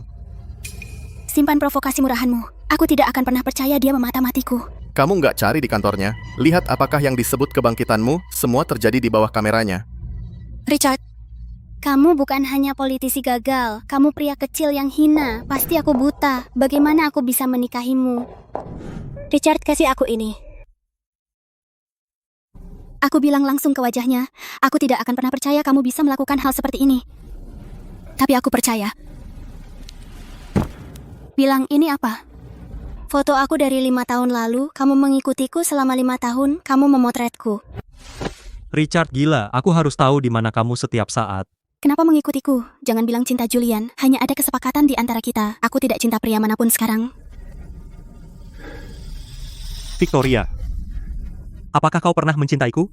Speaker 1: Simpan provokasi murahanmu. Aku tidak akan pernah percaya dia memata-matiku.
Speaker 6: Kamu nggak cari di kantornya. Lihat apakah yang disebut kebangkitanmu, semua terjadi di bawah kameranya.
Speaker 1: Richard, kamu bukan hanya politisi gagal. Kamu pria kecil yang hina. Pasti aku buta. Bagaimana aku bisa menikahimu? Richard, kasih aku ini. Aku bilang langsung ke wajahnya, aku tidak akan pernah percaya kamu bisa melakukan hal seperti ini. Tapi aku percaya. Bilang ini apa? Foto aku dari 5 tahun lalu, kamu mengikutiku selama 5 tahun, kamu memotretku.
Speaker 3: Richard, gila, aku harus tahu di mana kamu setiap saat.
Speaker 1: Kenapa mengikutiku? Jangan bilang cinta Julian, hanya ada kesepakatan di antara kita. Aku tidak cinta pria manapun sekarang.
Speaker 3: Victoria, apakah kau pernah mencintaiku?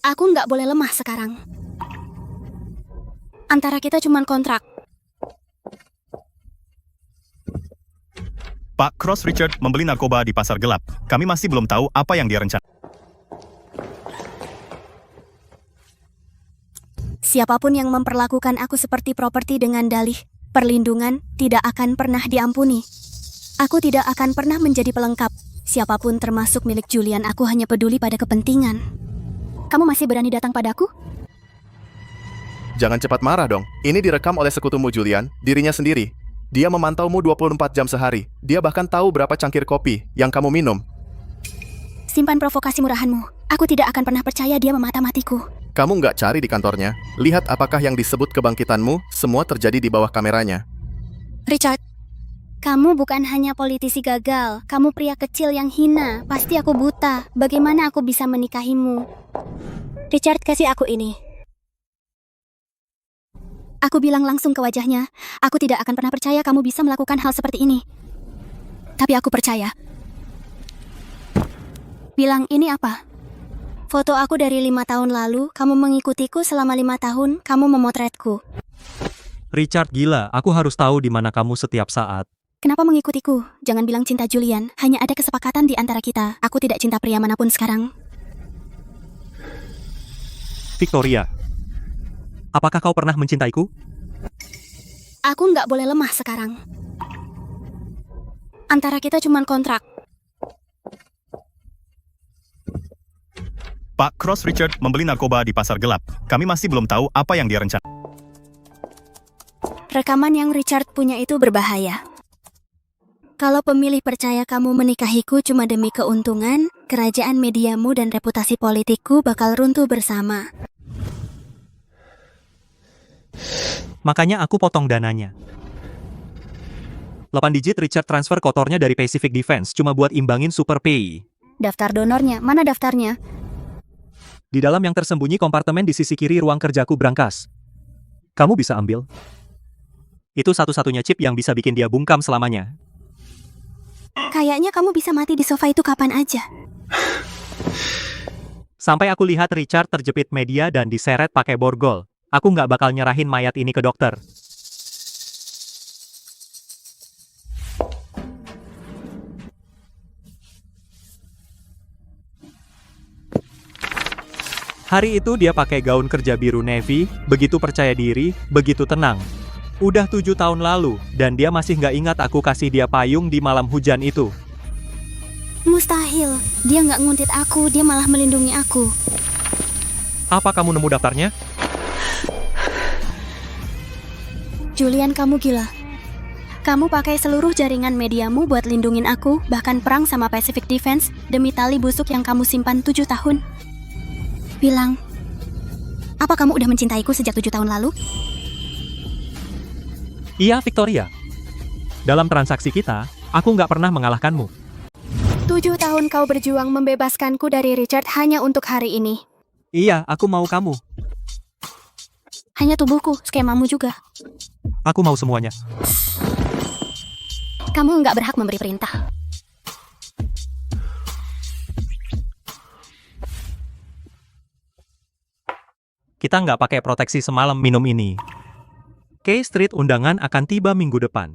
Speaker 1: Aku nggak boleh lemah sekarang. Antara kita cuman kontrak.
Speaker 18: Pak Cross Richard membeli narkoba di pasar gelap. Kami masih belum tahu apa yang dia rencanakan.
Speaker 1: Siapapun yang memperlakukan aku seperti properti dengan dalih perlindungan tidak akan pernah diampuni. Aku tidak akan pernah menjadi pelengkap siapapun termasuk milik Julian. Aku hanya peduli pada kepentingan. Kamu masih berani datang padaku?
Speaker 6: Jangan cepat marah dong. Ini direkam oleh sekutumu Julian, dirinya sendiri. Dia memantaumu 24 jam sehari. Dia bahkan tahu berapa cangkir kopi yang kamu minum.
Speaker 1: Simpan provokasi murahanmu. Aku tidak akan pernah percaya dia memata-matiku.
Speaker 6: Kamu nggak cari di kantornya. Lihat apakah yang disebut kebangkitanmu, semua terjadi di bawah kameranya.
Speaker 1: Richard, kamu bukan hanya politisi gagal. Kamu pria kecil yang hina. Pasti aku buta. Bagaimana aku bisa menikahimu? Richard, kasih aku ini. Aku bilang langsung ke wajahnya, aku tidak akan pernah percaya kamu bisa melakukan hal seperti ini. Tapi aku percaya. Bilang ini apa? Foto aku dari 5 tahun lalu, kamu mengikutiku selama 5 tahun, kamu memotretku.
Speaker 3: Richard, gila, aku harus tahu di mana kamu setiap saat.
Speaker 1: Kenapa mengikutiku? Jangan bilang cinta Julian, hanya ada kesepakatan di antara kita. Aku tidak cinta pria manapun sekarang.
Speaker 3: Victoria, apakah kau pernah mencintaiku?
Speaker 1: Aku nggak boleh lemah sekarang. Antara kita cuman kontrak.
Speaker 18: Pak Cross Richard membeli narkoba di pasar gelap. Kami masih belum tahu apa yang dia rencanakan.
Speaker 1: Rekaman yang Richard punya itu berbahaya. Kalau pemilih percaya kamu menikahiku cuma demi keuntungan, kerajaan mediamu dan reputasi politikku bakal runtuh bersama.
Speaker 3: Makanya aku potong dananya. 8 digit Richard transfer kotornya dari Pacific Defense cuma buat imbangin Super Pay.
Speaker 1: Daftar donornya, mana daftarnya?
Speaker 3: Di dalam yang tersembunyi kompartemen di sisi kiri ruang kerjaku brankas. Kamu bisa ambil. Itu satu-satunya chip yang bisa bikin dia bungkam selamanya.
Speaker 1: Kayaknya kamu bisa mati di sofa itu kapan aja.
Speaker 3: Sampai aku lihat Richard terjepit media dan diseret pakai borgol. Aku nggak bakal nyerahin mayat ini ke dokter. Hari itu dia pakai gaun kerja biru navy, begitu percaya diri, begitu tenang. Udah 7 tahun lalu, dan dia masih nggak ingat aku kasih dia payung di malam hujan itu.
Speaker 1: Mustahil. Dia nggak nguntit aku, dia malah melindungi aku.
Speaker 3: Apa kamu nemu daftarnya?
Speaker 1: Julian, kamu gila. Kamu pakai seluruh jaringan mediamu buat lindungin aku, bahkan perang sama Pacific Defense, demi tali busuk yang kamu simpan 7 tahun. Bilang, apa kamu udah mencintaiku sejak 7 tahun lalu?
Speaker 3: Iya, Victoria. Dalam transaksi kita, aku nggak pernah mengalahkanmu.
Speaker 1: 7 tahun kau berjuang membebaskanku dari Richard hanya untuk hari ini.
Speaker 3: Iya, aku mau kamu.
Speaker 1: Hanya tubuhku, skemamu juga.
Speaker 3: Aku mau semuanya.
Speaker 1: Kamu nggak berhak memberi perintah.
Speaker 3: Kita nggak pakai proteksi semalam minum ini. K Street undangan akan tiba minggu depan.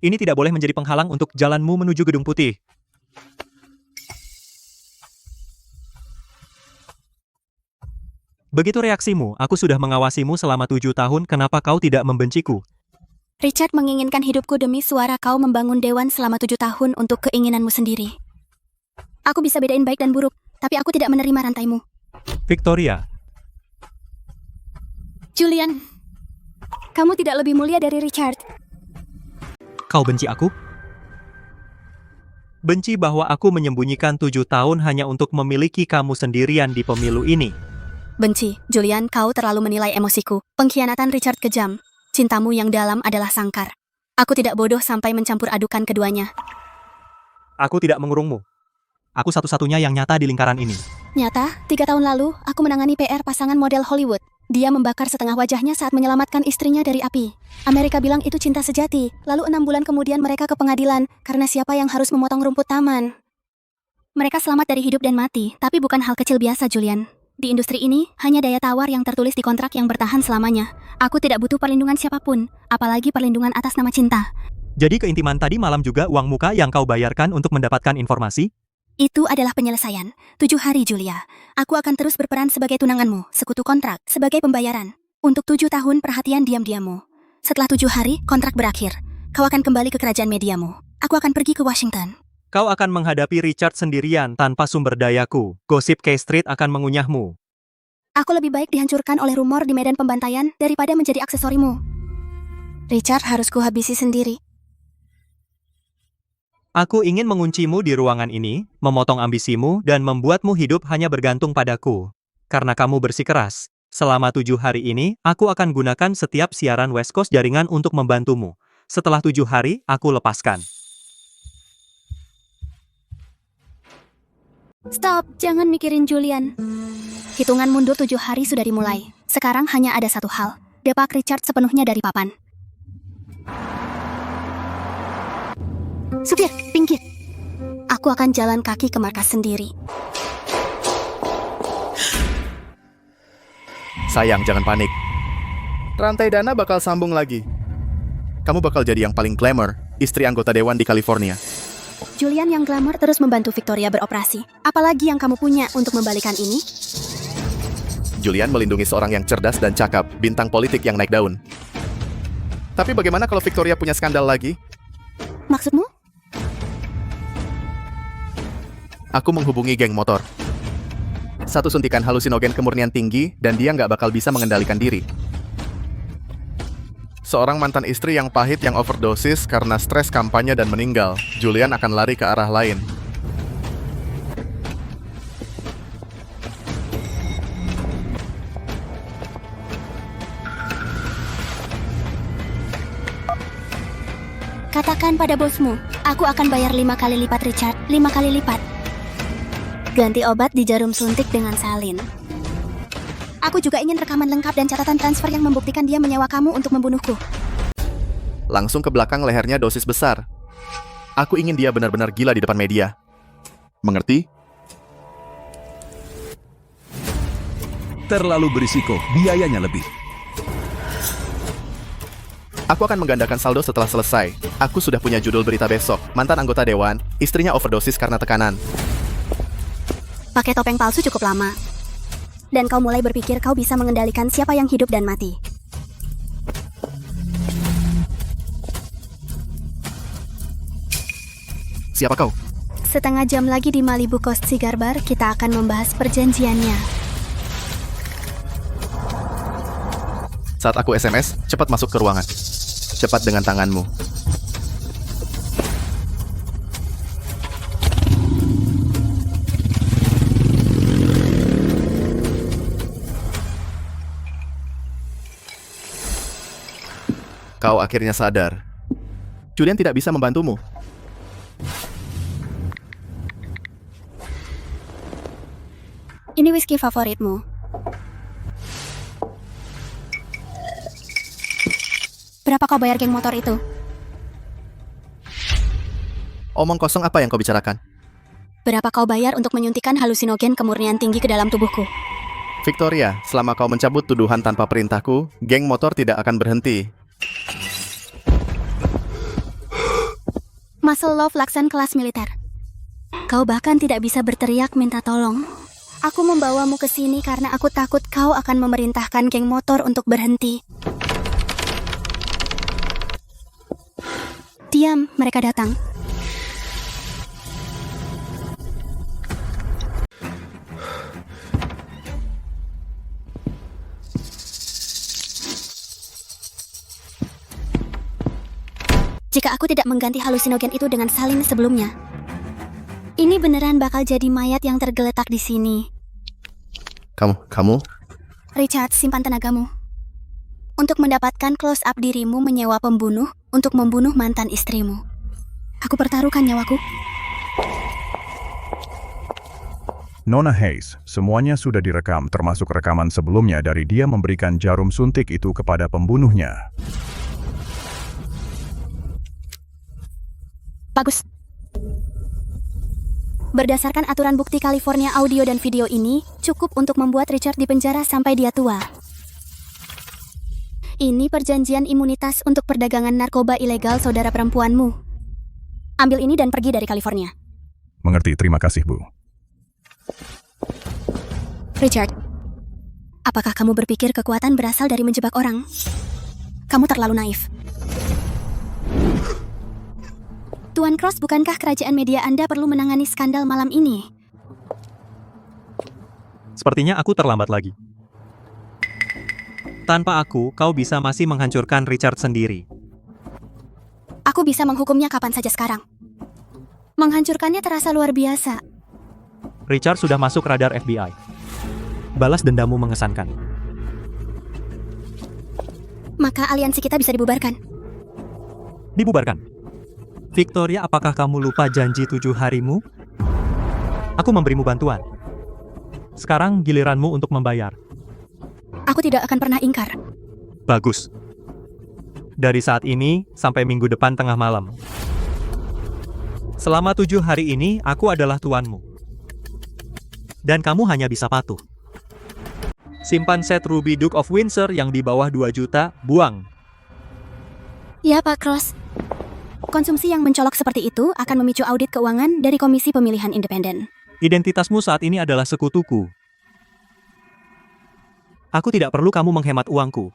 Speaker 3: Ini tidak boleh menjadi penghalang untuk jalanmu menuju Gedung Putih. Begitu reaksimu, aku sudah mengawasimu selama 7 tahun, kenapa kau tidak membenciku?
Speaker 1: Richard menginginkan hidupku demi suara kau membangun dewan selama 7 tahun untuk keinginanmu sendiri. Aku bisa bedain baik dan buruk, tapi aku tidak menerima rantaimu.
Speaker 3: Victoria.
Speaker 1: Julian, kamu tidak lebih mulia dari Richard.
Speaker 3: Kau benci aku? Benci bahwa aku menyembunyikan 7 tahun hanya untuk memiliki kamu sendirian di pemilu ini.
Speaker 1: Benci, Julian, kau terlalu menilai emosiku. Pengkhianatan Richard kejam. Cintamu yang dalam adalah sangkar. Aku tidak bodoh sampai mencampur adukan keduanya.
Speaker 3: Aku tidak mengurungmu. Aku satu-satunya yang nyata di lingkaran ini.
Speaker 1: Nyata, 3 tahun lalu, aku menangani PR pasangan model Hollywood. Dia membakar setengah wajahnya saat menyelamatkan istrinya dari api. Amerika bilang itu cinta sejati. Lalu 6 bulan kemudian mereka ke pengadilan karena siapa yang harus memotong rumput taman. Mereka selamat dari hidup dan mati, tapi bukan hal kecil biasa, Julian. Di industri ini, hanya daya tawar yang tertulis di kontrak yang bertahan selamanya. Aku tidak butuh perlindungan siapapun, apalagi perlindungan atas nama cinta.
Speaker 3: Jadi keintiman tadi malam juga uang muka yang kau bayarkan untuk mendapatkan informasi?
Speaker 1: Itu adalah penyelesaian. 7 hari, Julia. Aku akan terus berperan sebagai tunanganmu, sekutu kontrak, sebagai pembayaran. Untuk 7 tahun perhatian diam-diammu. Setelah 7 hari, kontrak berakhir. Kau akan kembali ke kerajaan mediamu. Aku akan pergi ke Washington.
Speaker 3: Kau akan menghadapi Richard sendirian tanpa sumber dayaku. Gosip K Street akan mengunyahmu.
Speaker 1: Aku lebih baik dihancurkan oleh rumor di medan pembantaian daripada menjadi aksesorimu. Richard harus kuhabisi sendiri.
Speaker 3: Aku ingin menguncimu di ruangan ini, memotong ambisimu, dan membuatmu hidup hanya bergantung padaku. Karena kamu bersikeras, selama 7 hari ini, aku akan gunakan setiap siaran West Coast jaringan untuk membantumu. Setelah 7 hari, aku lepaskan.
Speaker 1: Stop, jangan mikirin Julian. Hitungan mundur 7 hari sudah dimulai. Sekarang hanya ada satu hal. Depak Richard sepenuhnya dari papan. Supir, pinggir. Aku akan jalan kaki ke markas sendiri.
Speaker 6: Sayang, jangan panik. Rantai dana bakal sambung lagi. Kamu bakal jadi yang paling glamour, istri anggota dewan di California.
Speaker 1: Julian yang glamor terus membantu Victoria beroperasi. Apalagi yang kamu punya untuk membalikan ini?
Speaker 6: Julian melindungi seorang yang cerdas dan cakap, bintang politik yang naik daun. Tapi bagaimana kalau Victoria punya skandal lagi?
Speaker 1: Maksudmu?
Speaker 6: Aku menghubungi geng motor. 1 suntikan halusinogen kemurnian tinggi, dan dia nggak bakal bisa mengendalikan diri. Seorang mantan istri yang pahit yang overdosis karena stres kampanye dan meninggal. Julian akan lari ke arah lain.
Speaker 1: Katakan pada bosmu, aku akan bayar 5 kali lipat Richard, 5 kali lipat. Ganti obat di jarum suntik dengan salin. Aku juga ingin rekaman lengkap dan catatan transfer yang membuktikan dia menyewa kamu untuk membunuhku.
Speaker 6: Langsung ke belakang lehernya dosis besar. Aku ingin dia benar-benar gila di depan media. Mengerti?
Speaker 19: Terlalu berisiko, biayanya lebih.
Speaker 6: Aku akan menggandakan saldo setelah selesai. Aku sudah punya judul berita besok. Mantan anggota dewan, istrinya overdosis karena tekanan.
Speaker 1: Pakai topeng palsu cukup lama. Dan kau mulai berpikir kau bisa mengendalikan siapa yang hidup dan mati.
Speaker 6: Siapa kau?
Speaker 1: Setengah jam lagi di Malibu Coast Cigar Bar, kita akan membahas perjanjiannya.
Speaker 6: Saat aku SMS, cepat masuk ke ruangan. Cepat dengan tanganmu. Kau akhirnya sadar. Julian tidak bisa membantumu.
Speaker 1: Ini whisky favoritmu. Berapa kau bayar geng motor itu?
Speaker 6: Omong kosong apa yang kau bicarakan?
Speaker 1: Berapa kau bayar untuk menyuntikkan halusinogen kemurnian tinggi ke dalam tubuhku?
Speaker 6: Victoria, selama kau mencabut tuduhan tanpa perintahku, geng motor tidak akan berhenti.
Speaker 1: Muscle Love Laksan kelas militer. Kau bahkan tidak bisa berteriak minta tolong. Aku membawamu ke sini karena aku takut kau akan memerintahkan geng motor untuk berhenti. Diam, mereka datang. Jika aku tidak mengganti halusinogen itu dengan salin sebelumnya, ini beneran bakal jadi mayat yang tergeletak di sini.
Speaker 6: Kamu?
Speaker 1: Richard, simpan tenagamu. Untuk mendapatkan close up dirimu menyewa pembunuh untuk membunuh mantan istrimu. Aku pertaruhkan nyawaku.
Speaker 11: Nona Hayes, semuanya sudah direkam termasuk rekaman sebelumnya dari dia memberikan jarum suntik itu kepada pembunuhnya.
Speaker 1: Bagus. Berdasarkan aturan bukti California, audio dan video ini cukup untuk membuat Richard dipenjara sampai dia tua. Ini perjanjian imunitas untuk perdagangan narkoba ilegal saudara perempuanmu. Ambil ini dan pergi dari California.
Speaker 11: Mengerti, terima kasih, Bu.
Speaker 1: Richard, apakah kamu berpikir kekuatan berasal dari menjebak orang? Kamu terlalu naif. Tuan Cross, bukankah kerajaan media Anda perlu menangani skandal malam ini?
Speaker 3: Sepertinya aku terlambat lagi. Tanpa aku, kau bisa masih menghancurkan Richard sendiri.
Speaker 1: Aku bisa menghukumnya kapan saja sekarang. Menghancurkannya terasa luar biasa.
Speaker 3: Richard sudah masuk radar FBI. Balas dendamu mengesankan.
Speaker 1: Maka aliansi kita bisa dibubarkan.
Speaker 3: Dibubarkan. Victoria, apakah kamu lupa janji 7 harimu? Aku memberimu bantuan. Sekarang giliranmu untuk membayar.
Speaker 1: Aku tidak akan pernah ingkar.
Speaker 3: Bagus. Dari saat ini sampai minggu depan tengah malam. Selama 7 hari ini, aku adalah tuanmu. Dan kamu hanya bisa patuh. Simpan set Ruby Duke of Windsor yang di bawah 2 juta, buang.
Speaker 1: Ya, Pak Cross. Konsumsi yang mencolok seperti itu akan memicu audit keuangan dari Komisi Pemilihan Independen.
Speaker 3: Identitasmu saat ini adalah sekutuku. Aku tidak perlu kamu menghemat uangku.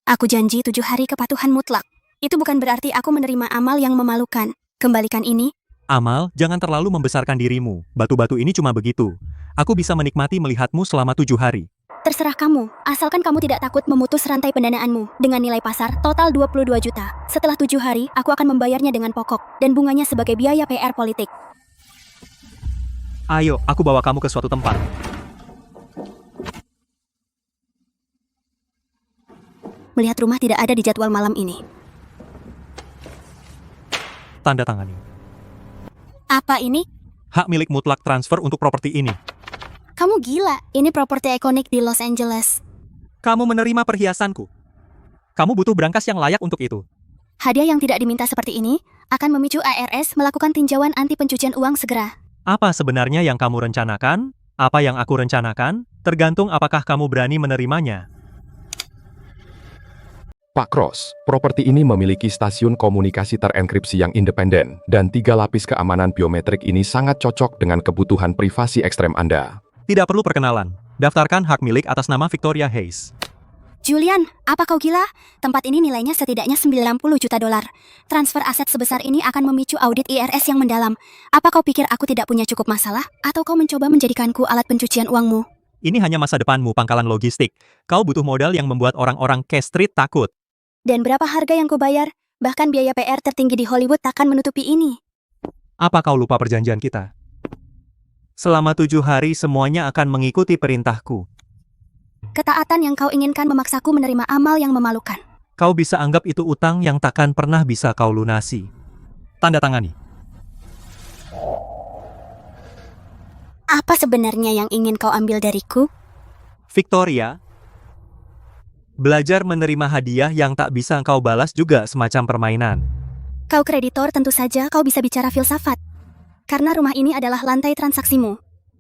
Speaker 1: Aku janji 7 hari kepatuhan mutlak. Itu bukan berarti aku menerima amal yang memalukan. Kembalikan ini.
Speaker 3: Amal, jangan terlalu membesarkan dirimu. Batu-batu ini cuma begitu. Aku bisa menikmati melihatmu selama 7 hari.
Speaker 1: Terserah kamu, asalkan kamu tidak takut memutus rantai pendanaanmu dengan nilai pasar total 22 juta. Setelah 7 hari, aku akan membayarnya dengan pokok dan bunganya sebagai biaya PR politik.
Speaker 3: Ayo, aku bawa kamu ke suatu tempat.
Speaker 1: Melihat rumah tidak ada di jadwal malam ini.
Speaker 3: Tanda tangani.
Speaker 1: Apa ini?
Speaker 3: Hak milik mutlak transfer untuk properti ini.
Speaker 1: Kamu gila, ini properti ikonik di Los Angeles.
Speaker 3: Kamu menerima perhiasanku. Kamu butuh berangkas yang layak untuk itu.
Speaker 1: Hadiah yang tidak diminta seperti ini akan memicu ARS melakukan tinjauan anti pencucian uang segera.
Speaker 3: Apa sebenarnya yang kamu rencanakan? Apa yang aku rencanakan? Tergantung apakah kamu berani menerimanya.
Speaker 20: Pak Cross, properti ini memiliki stasiun komunikasi terenkripsi yang independen, dan 3 lapis keamanan biometrik ini sangat cocok dengan kebutuhan privasi ekstrem Anda.
Speaker 3: Tidak perlu perkenalan. Daftarkan hak milik atas nama Victoria Hayes.
Speaker 1: Julian, apa kau gila? Tempat ini nilainya setidaknya 90 juta dolar. Transfer aset sebesar ini akan memicu audit IRS yang mendalam. Apa kau pikir aku tidak punya cukup masalah? Atau kau mencoba menjadikanku alat pencucian uangmu?
Speaker 3: Ini hanya masa depanmu, pangkalan logistik. Kau butuh modal yang membuat orang-orang Cash Street takut.
Speaker 1: Dan berapa harga yang kau bayar? Bahkan biaya PR tertinggi di Hollywood takkan menutupi ini.
Speaker 3: Apa kau lupa perjanjian kita? Selama 7 hari semuanya akan mengikuti perintahku.
Speaker 1: Ketaatan yang kau inginkan memaksaku menerima amal yang memalukan.
Speaker 3: Kau bisa anggap itu utang yang takkan pernah bisa kau lunasi. Tanda tangani.
Speaker 1: Apa sebenarnya yang ingin kau ambil dariku?
Speaker 3: Victoria, belajar menerima hadiah yang tak bisa kau balas juga semacam permainan.
Speaker 1: Kau kreditor, tentu saja kau bisa bicara filsafat. Karena rumah ini adalah lantai transaksimu.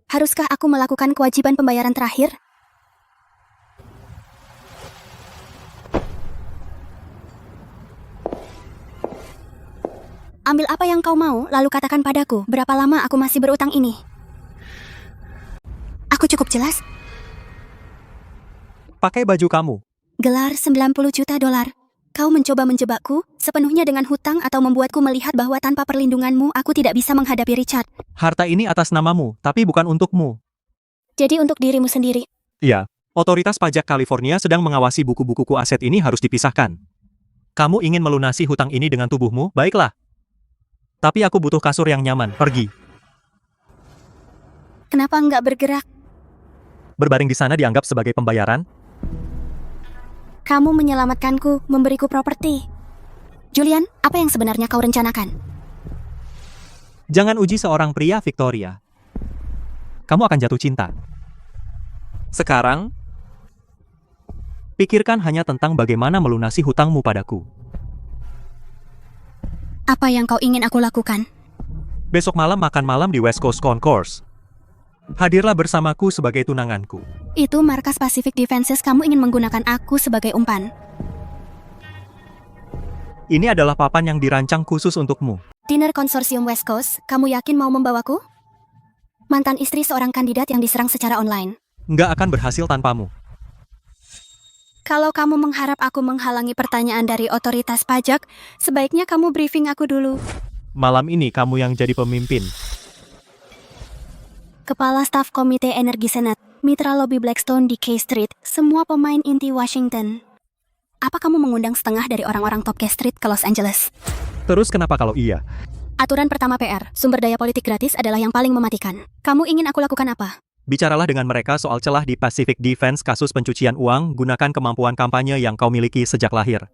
Speaker 1: Haruskah aku melakukan kewajiban pembayaran terakhir? Ambil apa yang kau mau, lalu katakan padaku berapa lama aku masih berutang ini. Aku cukup jelas?
Speaker 3: Pakai baju kamu.
Speaker 1: Gelar 90 juta dolar. Kau mencoba menjebakku sepenuhnya dengan hutang atau membuatku melihat bahwa tanpa perlindunganmu aku tidak bisa menghadapi Richard.
Speaker 3: Harta ini atas namamu, tapi bukan untukmu.
Speaker 1: Jadi untuk dirimu sendiri.
Speaker 3: Iya, otoritas pajak California sedang mengawasi buku-bukuku aset ini harus dipisahkan. Kamu ingin melunasi hutang ini dengan tubuhmu? Baiklah. Tapi aku butuh kasur yang nyaman. Pergi.
Speaker 1: Kenapa enggak bergerak?
Speaker 3: Berbaring di sana dianggap sebagai pembayaran?
Speaker 1: Kamu menyelamatkanku, memberiku properti. Julian, apa yang sebenarnya kau rencanakan?
Speaker 3: Jangan uji seorang pria, Victoria. Kamu akan jatuh cinta. Sekarang, pikirkan hanya tentang bagaimana melunasi hutangmu padaku.
Speaker 1: Apa yang kau ingin aku lakukan?
Speaker 3: Besok malam makan malam di West Coast Concourse. Hadirlah bersamaku sebagai tunanganku.
Speaker 1: Itu markas Pacific Defenses, kamu ingin menggunakan aku sebagai umpan.
Speaker 3: Ini adalah papan yang dirancang khusus untukmu.
Speaker 1: Dinner konsorsium West Coast, kamu yakin mau membawaku? Mantan istri seorang kandidat yang diserang secara online.
Speaker 3: Nggak akan berhasil tanpamu.
Speaker 1: Kalau kamu mengharap aku menghalangi pertanyaan dari otoritas pajak, sebaiknya kamu briefing aku dulu.
Speaker 3: Malam ini kamu yang jadi pemimpin.
Speaker 1: Kepala Staf Komite Energi Senat, Mitra Lobby Blackstone di K Street, semua pemain inti Washington. Apa kamu mengundang setengah dari orang-orang top K Street ke Los Angeles?
Speaker 3: Terus kenapa kalau iya?
Speaker 1: Aturan pertama PR, sumber daya politik gratis adalah yang paling mematikan. Kamu ingin aku lakukan apa?
Speaker 3: Bicaralah dengan mereka soal celah di Pacific Defense kasus pencucian uang, gunakan kemampuan kampanye yang kau miliki sejak lahir.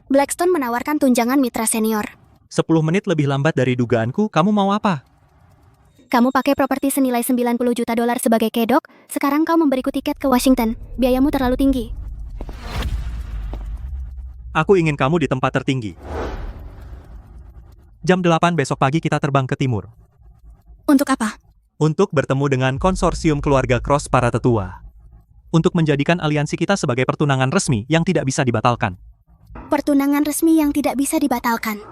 Speaker 1: Blackstone menawarkan tunjangan mitra senior.
Speaker 3: 10 menit lebih lambat dari dugaanku, kamu mau apa?
Speaker 1: Kamu pakai properti senilai 90 juta dolar sebagai kedok, sekarang kau memberiku tiket ke Washington. Biayamu terlalu tinggi.
Speaker 3: Aku ingin kamu di tempat tertinggi. Jam 8 besok pagi kita terbang ke timur.
Speaker 1: Untuk apa?
Speaker 3: Untuk bertemu dengan konsorsium keluarga Cross para tetua. Untuk menjadikan aliansi kita sebagai pertunangan resmi yang tidak bisa dibatalkan.
Speaker 1: Pertunangan resmi yang tidak bisa dibatalkan.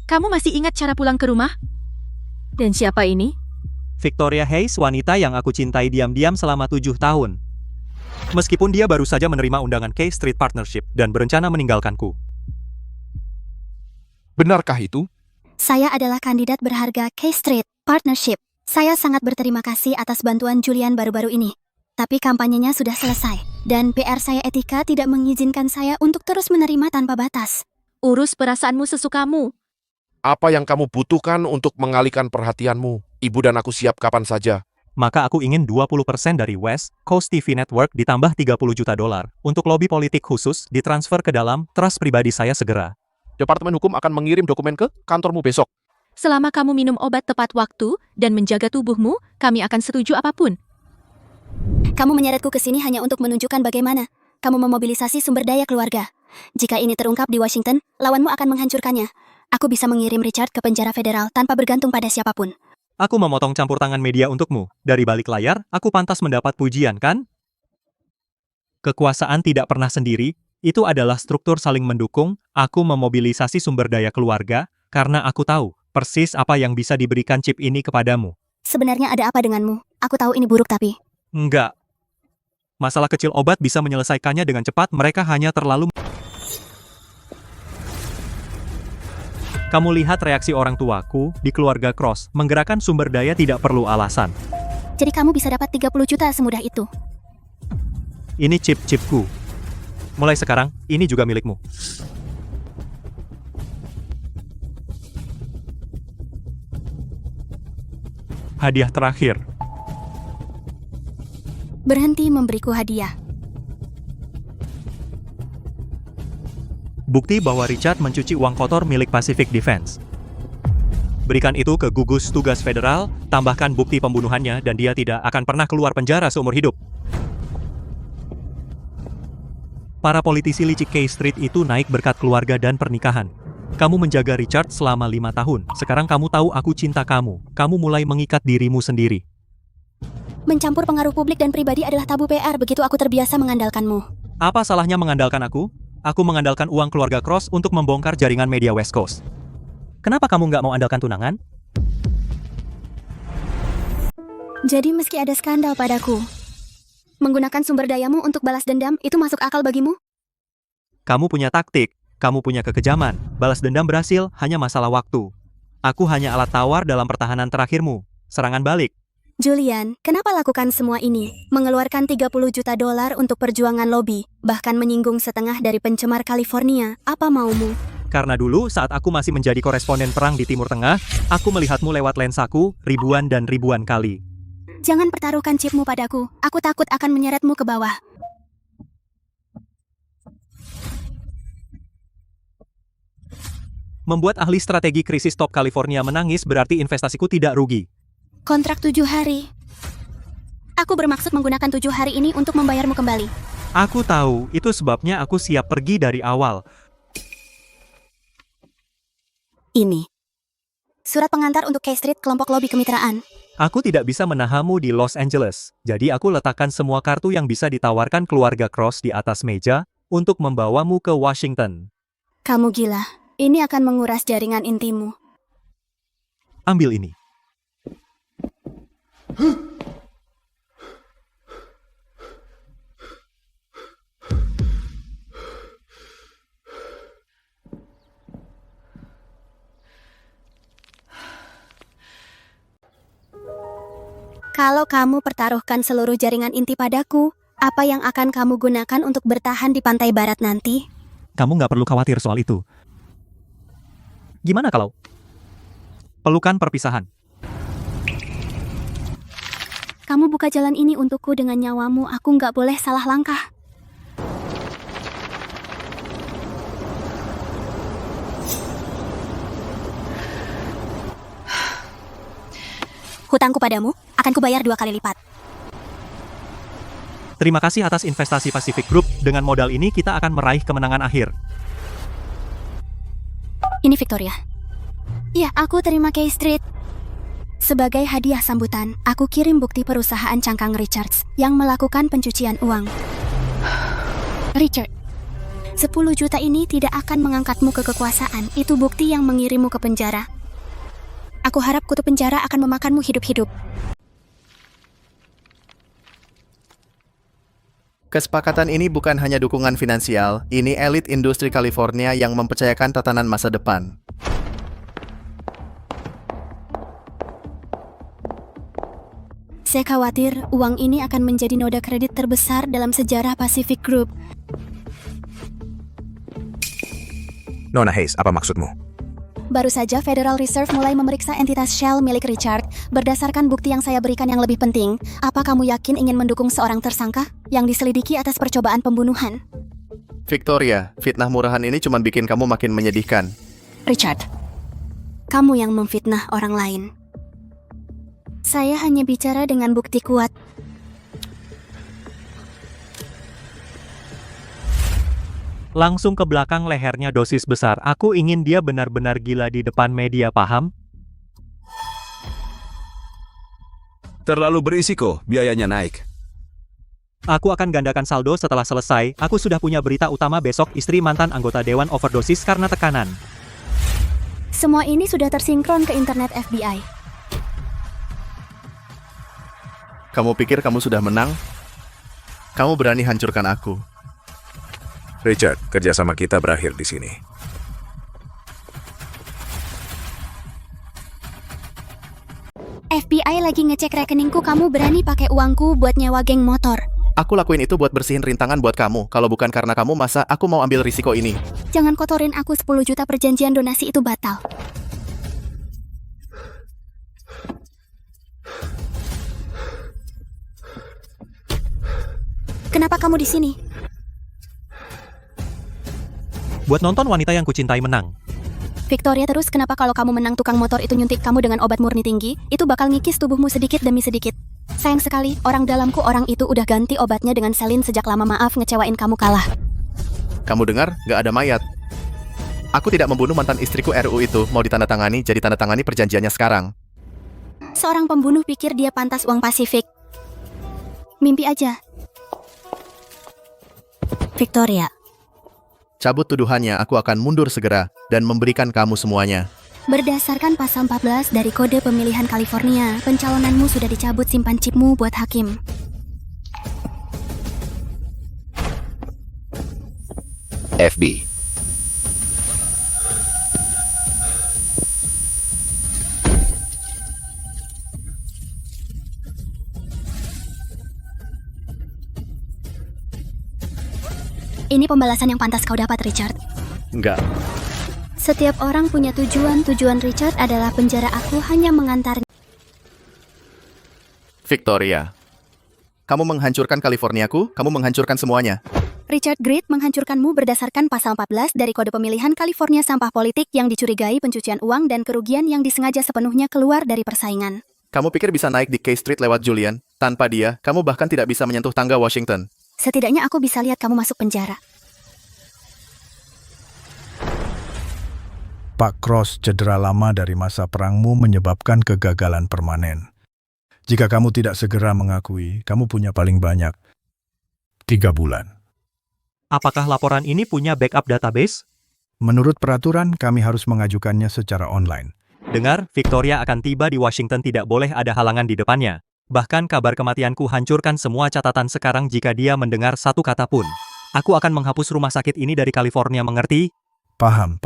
Speaker 21: Kamu masih ingat cara pulang ke rumah? Dan siapa ini?
Speaker 3: Victoria Hayes, wanita yang aku cintai diam-diam selama 7 tahun. Meskipun dia baru saja menerima undangan K Street Partnership dan berencana meninggalkanku.
Speaker 20: Benarkah itu?
Speaker 1: Saya adalah kandidat berharga K Street Partnership. Saya sangat berterima kasih atas bantuan Julian baru-baru ini. Tapi kampanyenya sudah selesai. Dan PR saya etika tidak mengizinkan saya untuk terus menerima tanpa batas.
Speaker 21: Urus perasaanmu sesukamu.
Speaker 22: Apa yang kamu butuhkan untuk mengalihkan perhatianmu? Ibu dan aku siap kapan saja.
Speaker 3: Maka aku ingin 20% dari West Coast TV Network ditambah 30 juta dolar untuk lobi politik khusus ditransfer ke dalam trust pribadi saya segera.
Speaker 6: Departemen Hukum akan mengirim dokumen ke kantormu besok.
Speaker 21: Selama kamu minum obat tepat waktu dan menjaga tubuhmu, kami akan setuju apapun.
Speaker 1: Kamu menyeretku ke sini hanya untuk menunjukkan bagaimana kamu memobilisasi sumber daya keluarga. Jika ini terungkap di Washington, lawanmu akan menghancurkannya. Aku bisa mengirim Richard ke penjara federal tanpa bergantung pada siapapun.
Speaker 3: Aku memotong campur tangan media untukmu. Dari balik layar, aku pantas mendapat pujian, kan? Kekuasaan tidak pernah sendiri, itu adalah struktur saling mendukung. Aku memobilisasi sumber daya keluarga, karena aku tahu persis apa yang bisa diberikan chip ini kepadamu.
Speaker 1: Sebenarnya ada apa denganmu? Aku tahu ini buruk tapi...
Speaker 3: Enggak. Masalah kecil obat bisa menyelesaikannya dengan cepat, mereka hanya terlalu... Kamu lihat reaksi orang tuaku di keluarga Cross, menggerakkan sumber daya tidak perlu alasan.
Speaker 1: Jadi kamu bisa dapat 30 juta semudah itu.
Speaker 3: Ini chip-chipku. Mulai sekarang, ini juga milikmu. Hadiah terakhir.
Speaker 1: Berhenti memberiku hadiah.
Speaker 3: Bukti bahwa Richard mencuci uang kotor milik Pacific Defense. Berikan itu ke gugus tugas federal, tambahkan bukti pembunuhannya dan dia tidak akan pernah keluar penjara seumur hidup. Para politisi licik K Street itu naik berkat keluarga dan pernikahan. Kamu menjaga Richard selama 5 tahun. Sekarang kamu tahu aku cinta kamu. Kamu mulai mengikat dirimu sendiri.
Speaker 1: Mencampur pengaruh publik dan pribadi adalah tabu PR, begitu aku terbiasa mengandalkanmu.
Speaker 3: Apa salahnya mengandalkan aku? Aku mengandalkan uang keluarga Cross untuk membongkar jaringan media West Coast. Kenapa kamu nggak mau andalkan tunangan?
Speaker 1: Jadi meski ada skandal padaku, menggunakan sumber dayamu untuk balas dendam, itu masuk akal bagimu?
Speaker 3: Kamu punya taktik, kamu punya kekejaman. Balas dendam berhasil, hanya masalah waktu. Aku hanya alat tawar dalam pertahanan terakhirmu. Serangan balik.
Speaker 1: Julian, kenapa lakukan semua ini? Mengeluarkan 30 juta dolar untuk perjuangan lobby, bahkan menyinggung setengah dari pencemar California. Apa maumu?
Speaker 3: Karena dulu saat aku masih menjadi koresponden perang di Timur Tengah, aku melihatmu lewat lensaku ribuan dan ribuan kali.
Speaker 1: Jangan pertaruhkan chipmu padaku. Aku takut akan menyeretmu ke bawah.
Speaker 3: Membuat ahli strategi krisis top California menangis berarti investasiku tidak rugi.
Speaker 1: Kontrak 7 hari. Aku bermaksud menggunakan 7 hari ini untuk membayarmu kembali.
Speaker 3: Aku tahu, itu sebabnya aku siap pergi dari awal.
Speaker 1: Ini. Surat pengantar untuk K Street, kelompok lobi kemitraan.
Speaker 3: Aku tidak bisa menahanmu di Los Angeles, jadi aku letakkan semua kartu yang bisa ditawarkan keluarga Cross di atas meja untuk membawamu ke Washington.
Speaker 1: Kamu gila. Ini akan menguras jaringan intimu.
Speaker 3: Ambil ini.
Speaker 1: Kalau kamu pertaruhkan seluruh jaringan inti padaku, apa yang akan kamu gunakan untuk bertahan di pantai barat nanti?
Speaker 3: Kamu nggak perlu khawatir soal itu. Gimana kalau pelukan perpisahan?
Speaker 1: Kamu buka jalan ini untukku dengan nyawamu, aku nggak boleh salah langkah. Hutangku padamu akan kubayar 2 kali lipat.
Speaker 3: Terima kasih atas investasi Pacific Group. Dengan modal ini kita akan meraih kemenangan akhir.
Speaker 1: Ini Victoria. Ya, aku terima K Street. Sebagai hadiah sambutan, aku kirim bukti perusahaan cangkang Richards yang melakukan pencucian uang. Richard, 10 juta ini tidak akan mengangkatmu ke kekuasaan. Itu bukti yang mengirimmu ke penjara. Aku harap kutu penjara akan memakanmu hidup-hidup.
Speaker 6: Kesepakatan ini bukan hanya dukungan finansial, ini elit industri California yang mempercayakan tatanan masa depan.
Speaker 1: Saya khawatir uang ini akan menjadi noda kredit terbesar dalam sejarah Pacific Group.
Speaker 8: Nona Hayes, apa maksudmu?
Speaker 1: Baru saja Federal Reserve mulai memeriksa entitas Shell milik Richard. Berdasarkan bukti yang saya berikan yang lebih penting, apa kamu yakin ingin mendukung seorang tersangka yang diselidiki atas percobaan pembunuhan?
Speaker 6: Victoria, fitnah murahan ini cuma bikin kamu makin menyedihkan.
Speaker 1: Richard, kamu yang memfitnah orang lain. Saya hanya bicara dengan bukti kuat.
Speaker 3: Langsung ke belakang lehernya dosis besar. Aku ingin dia benar-benar gila di depan media, paham?
Speaker 19: Terlalu berisiko, biayanya naik.
Speaker 3: Aku akan gandakan saldo setelah selesai. Aku sudah punya berita utama besok, istri mantan anggota dewan overdosis karena tekanan.
Speaker 1: Semua ini sudah tersinkron ke internet FBI.
Speaker 6: Kamu pikir kamu sudah menang? Kamu berani hancurkan aku.
Speaker 11: Richard, kerjasama kita berakhir di sini.
Speaker 1: FBI lagi ngecek rekeningku, kamu berani pakai uangku buat nyewa geng motor.
Speaker 6: Aku lakuin itu buat bersihin rintangan buat kamu. Kalau bukan karena kamu, masa aku mau ambil risiko ini?
Speaker 1: Jangan kotorin aku, 10 juta perjanjian donasi itu batal. Kenapa kamu di sini?
Speaker 3: Buat nonton wanita yang kucintai menang.
Speaker 1: Victoria, terus kenapa kalau kamu menang tukang motor itu nyuntik kamu dengan obat murni tinggi, itu bakal ngikis tubuhmu sedikit demi sedikit. Sayang sekali, orang dalamku orang itu udah ganti obatnya dengan Selin sejak lama. Maaf ngecewain kamu kalah.
Speaker 6: Kamu dengar? Gak ada mayat. Aku tidak membunuh mantan istriku. RU itu mau ditandatangani, jadi tandatangani perjanjiannya sekarang.
Speaker 1: Seorang pembunuh pikir dia pantas uang Pasifik. Mimpi aja. Victoria.
Speaker 6: Cabut tuduhannya, aku akan mundur segera dan memberikan kamu semuanya.
Speaker 1: Berdasarkan pasal 14 dari Kode Pemilihan California, pencalonanmu sudah dicabut, simpan chipmu buat hakim.
Speaker 8: FB.
Speaker 1: Ini pembalasan yang pantas kau dapat, Richard.
Speaker 6: Enggak.
Speaker 1: Setiap orang punya tujuan. Tujuan Richard adalah penjara. Aku hanya mengantarnya.
Speaker 6: Victoria, kamu menghancurkan Californiaku, kamu menghancurkan semuanya.
Speaker 1: Richard Great menghancurkanmu berdasarkan pasal 14 dari Kode Pemilihan California, sampah politik yang dicurigai pencucian uang dan kerugian yang disengaja sepenuhnya keluar dari persaingan.
Speaker 6: Kamu pikir bisa naik di K Street lewat Julian? Tanpa dia, kamu bahkan tidak bisa menyentuh tangga Washington.
Speaker 1: Setidaknya aku bisa lihat kamu masuk penjara.
Speaker 11: Pak Cross, cedera lama dari masa perangmu menyebabkan kegagalan permanen. Jika kamu tidak segera mengakui, kamu punya paling banyak 3 bulan.
Speaker 3: Apakah laporan ini punya backup database?
Speaker 11: Menurut peraturan, kami harus mengajukannya secara online.
Speaker 3: Dengar, Victoria akan tiba di Washington, tidak boleh ada halangan di depannya. Bahkan kabar kematianku hancurkan semua catatan sekarang jika dia mendengar satu kata pun. Aku akan menghapus rumah sakit ini dari California, mengerti?
Speaker 11: Paham.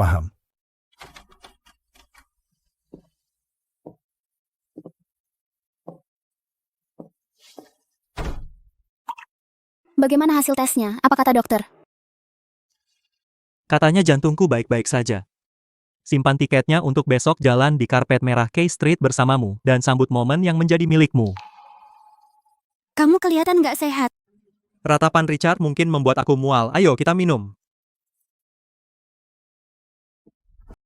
Speaker 1: Bagaimana hasil tesnya? Apa kata dokter?
Speaker 3: Katanya jantungku baik-baik saja. Simpan tiketnya untuk besok jalan di karpet merah K Street bersamamu dan sambut momen yang menjadi milikmu.
Speaker 1: Kamu kelihatan gak sehat.
Speaker 3: Ratapan Richard mungkin membuat aku mual. Ayo kita minum.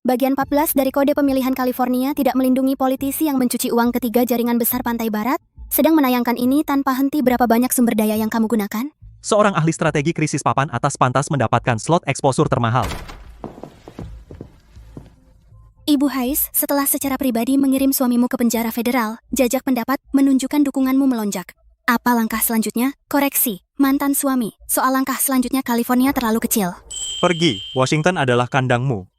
Speaker 1: Bagian 14 dari Kode Pemilihan California tidak melindungi politisi yang mencuci uang. Ketiga jaringan besar Pantai Barat sedang menayangkan ini tanpa henti. Berapa banyak sumber daya yang kamu gunakan?
Speaker 3: Seorang ahli strategi krisis papan atas pantas mendapatkan slot eksposur termahal.
Speaker 1: Ibu Hayes, setelah secara pribadi mengirim suamimu ke penjara federal, jajak pendapat menunjukkan dukunganmu melonjak. Apa langkah selanjutnya? Koreksi, mantan suami. Soal langkah selanjutnya, California terlalu kecil.
Speaker 3: Pergi, Washington adalah kandangmu.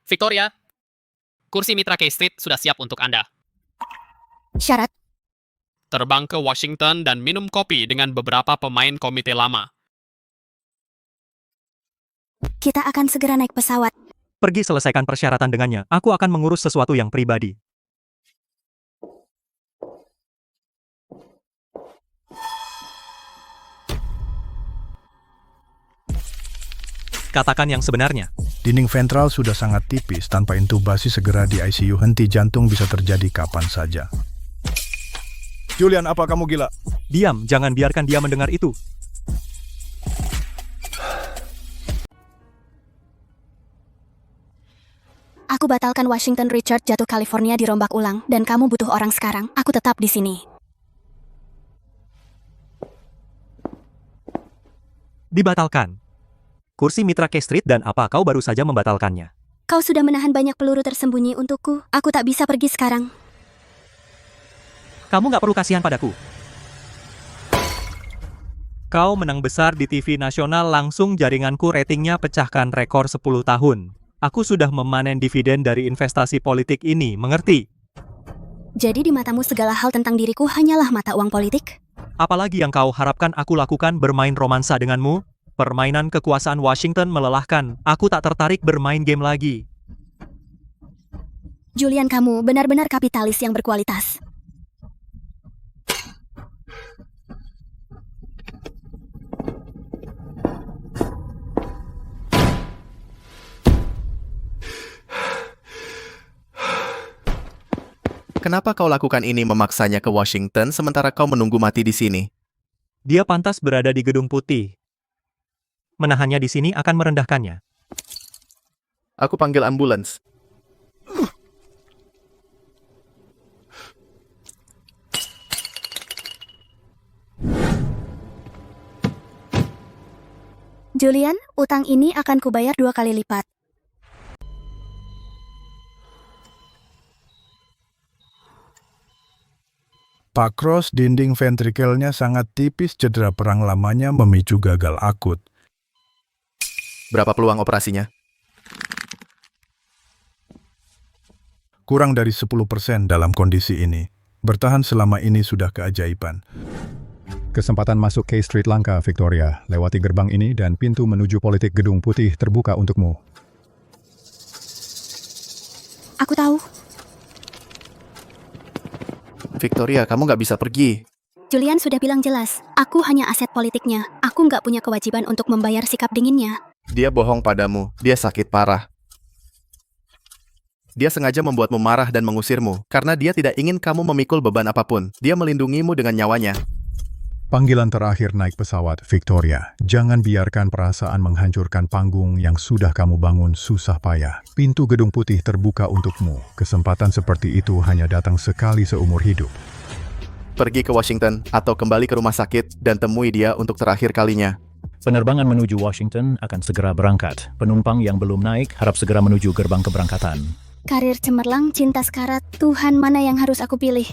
Speaker 16: Victoria, kursi Mitra K Street sudah siap untuk Anda.
Speaker 1: Syarat?
Speaker 16: Terbang ke Washington dan minum kopi dengan beberapa pemain komite lama.
Speaker 1: Kita akan segera naik pesawat.
Speaker 3: Pergi selesaikan persyaratan dengannya. Aku akan mengurus sesuatu yang pribadi. Katakan yang sebenarnya.
Speaker 11: Dinding ventral sudah sangat tipis, tanpa intubasi segera di ICU. Henti jantung bisa terjadi kapan saja. Julian, apa kamu gila?
Speaker 3: Diam, jangan biarkan dia mendengar itu.
Speaker 1: Aku batalkan Washington Richard jatuh California dirombak ulang, dan kamu butuh orang sekarang. Aku tetap di sini.
Speaker 3: Dibatalkan. Kursi Mitra K Street dan apa kau baru saja membatalkannya?
Speaker 1: Kau sudah menahan banyak peluru tersembunyi untukku. Aku tak bisa pergi sekarang.
Speaker 3: Kamu nggak perlu kasihan padaku. Kau menang besar di TV nasional, langsung jaringanku ratingnya pecahkan rekor 10 tahun. Aku sudah memanen dividen dari investasi politik ini, mengerti?
Speaker 1: Jadi di matamu segala hal tentang diriku hanyalah mata uang politik?
Speaker 3: Apalagi yang kau harapkan aku lakukan, bermain romansa denganmu? Permainan kekuasaan Washington melelahkan. Aku tak tertarik bermain game lagi.
Speaker 1: Julian, kamu benar-benar kapitalis yang berkualitas.
Speaker 6: Kenapa kau lakukan ini, memaksanya ke Washington sementara kau menunggu mati di sini?
Speaker 3: Dia pantas berada di Gedung Putih. Menahannya di sini akan merendahkannya.
Speaker 6: Aku panggil ambulans.
Speaker 1: Julian, utang ini akan kubayar 2 kali lipat.
Speaker 11: Pak Cross, dinding ventrikelnya sangat tipis, cedera perang lamanya memicu gagal akut.
Speaker 6: Berapa peluang operasinya?
Speaker 11: Kurang dari 10% dalam kondisi ini. Bertahan selama ini sudah keajaiban.
Speaker 4: Kesempatan masuk K Street langka, Victoria. Lewati gerbang ini dan pintu menuju politik Gedung Putih terbuka untukmu.
Speaker 1: Aku tahu.
Speaker 6: Victoria, kamu nggak bisa pergi.
Speaker 1: Julian sudah bilang jelas, aku hanya aset politiknya. Aku nggak punya kewajiban untuk membayar sikap dinginnya.
Speaker 6: Dia bohong padamu. Dia sakit parah. Dia sengaja membuatmu marah dan mengusirmu, karena dia tidak ingin kamu memikul beban apapun. Dia melindungimu dengan nyawanya.
Speaker 4: Panggilan terakhir naik pesawat, Victoria. Jangan biarkan perasaan menghancurkan panggung yang sudah kamu bangun susah payah. Pintu Gedung Putih terbuka untukmu. Kesempatan seperti itu hanya datang sekali seumur hidup.
Speaker 6: Pergi ke Washington atau kembali ke rumah sakit dan temui dia untuk terakhir kalinya.
Speaker 22: Penerbangan menuju Washington akan segera berangkat. Penumpang yang belum naik harap segera menuju gerbang keberangkatan.
Speaker 1: Karir cemerlang, cinta sekarat, Tuhan, mana yang harus aku pilih?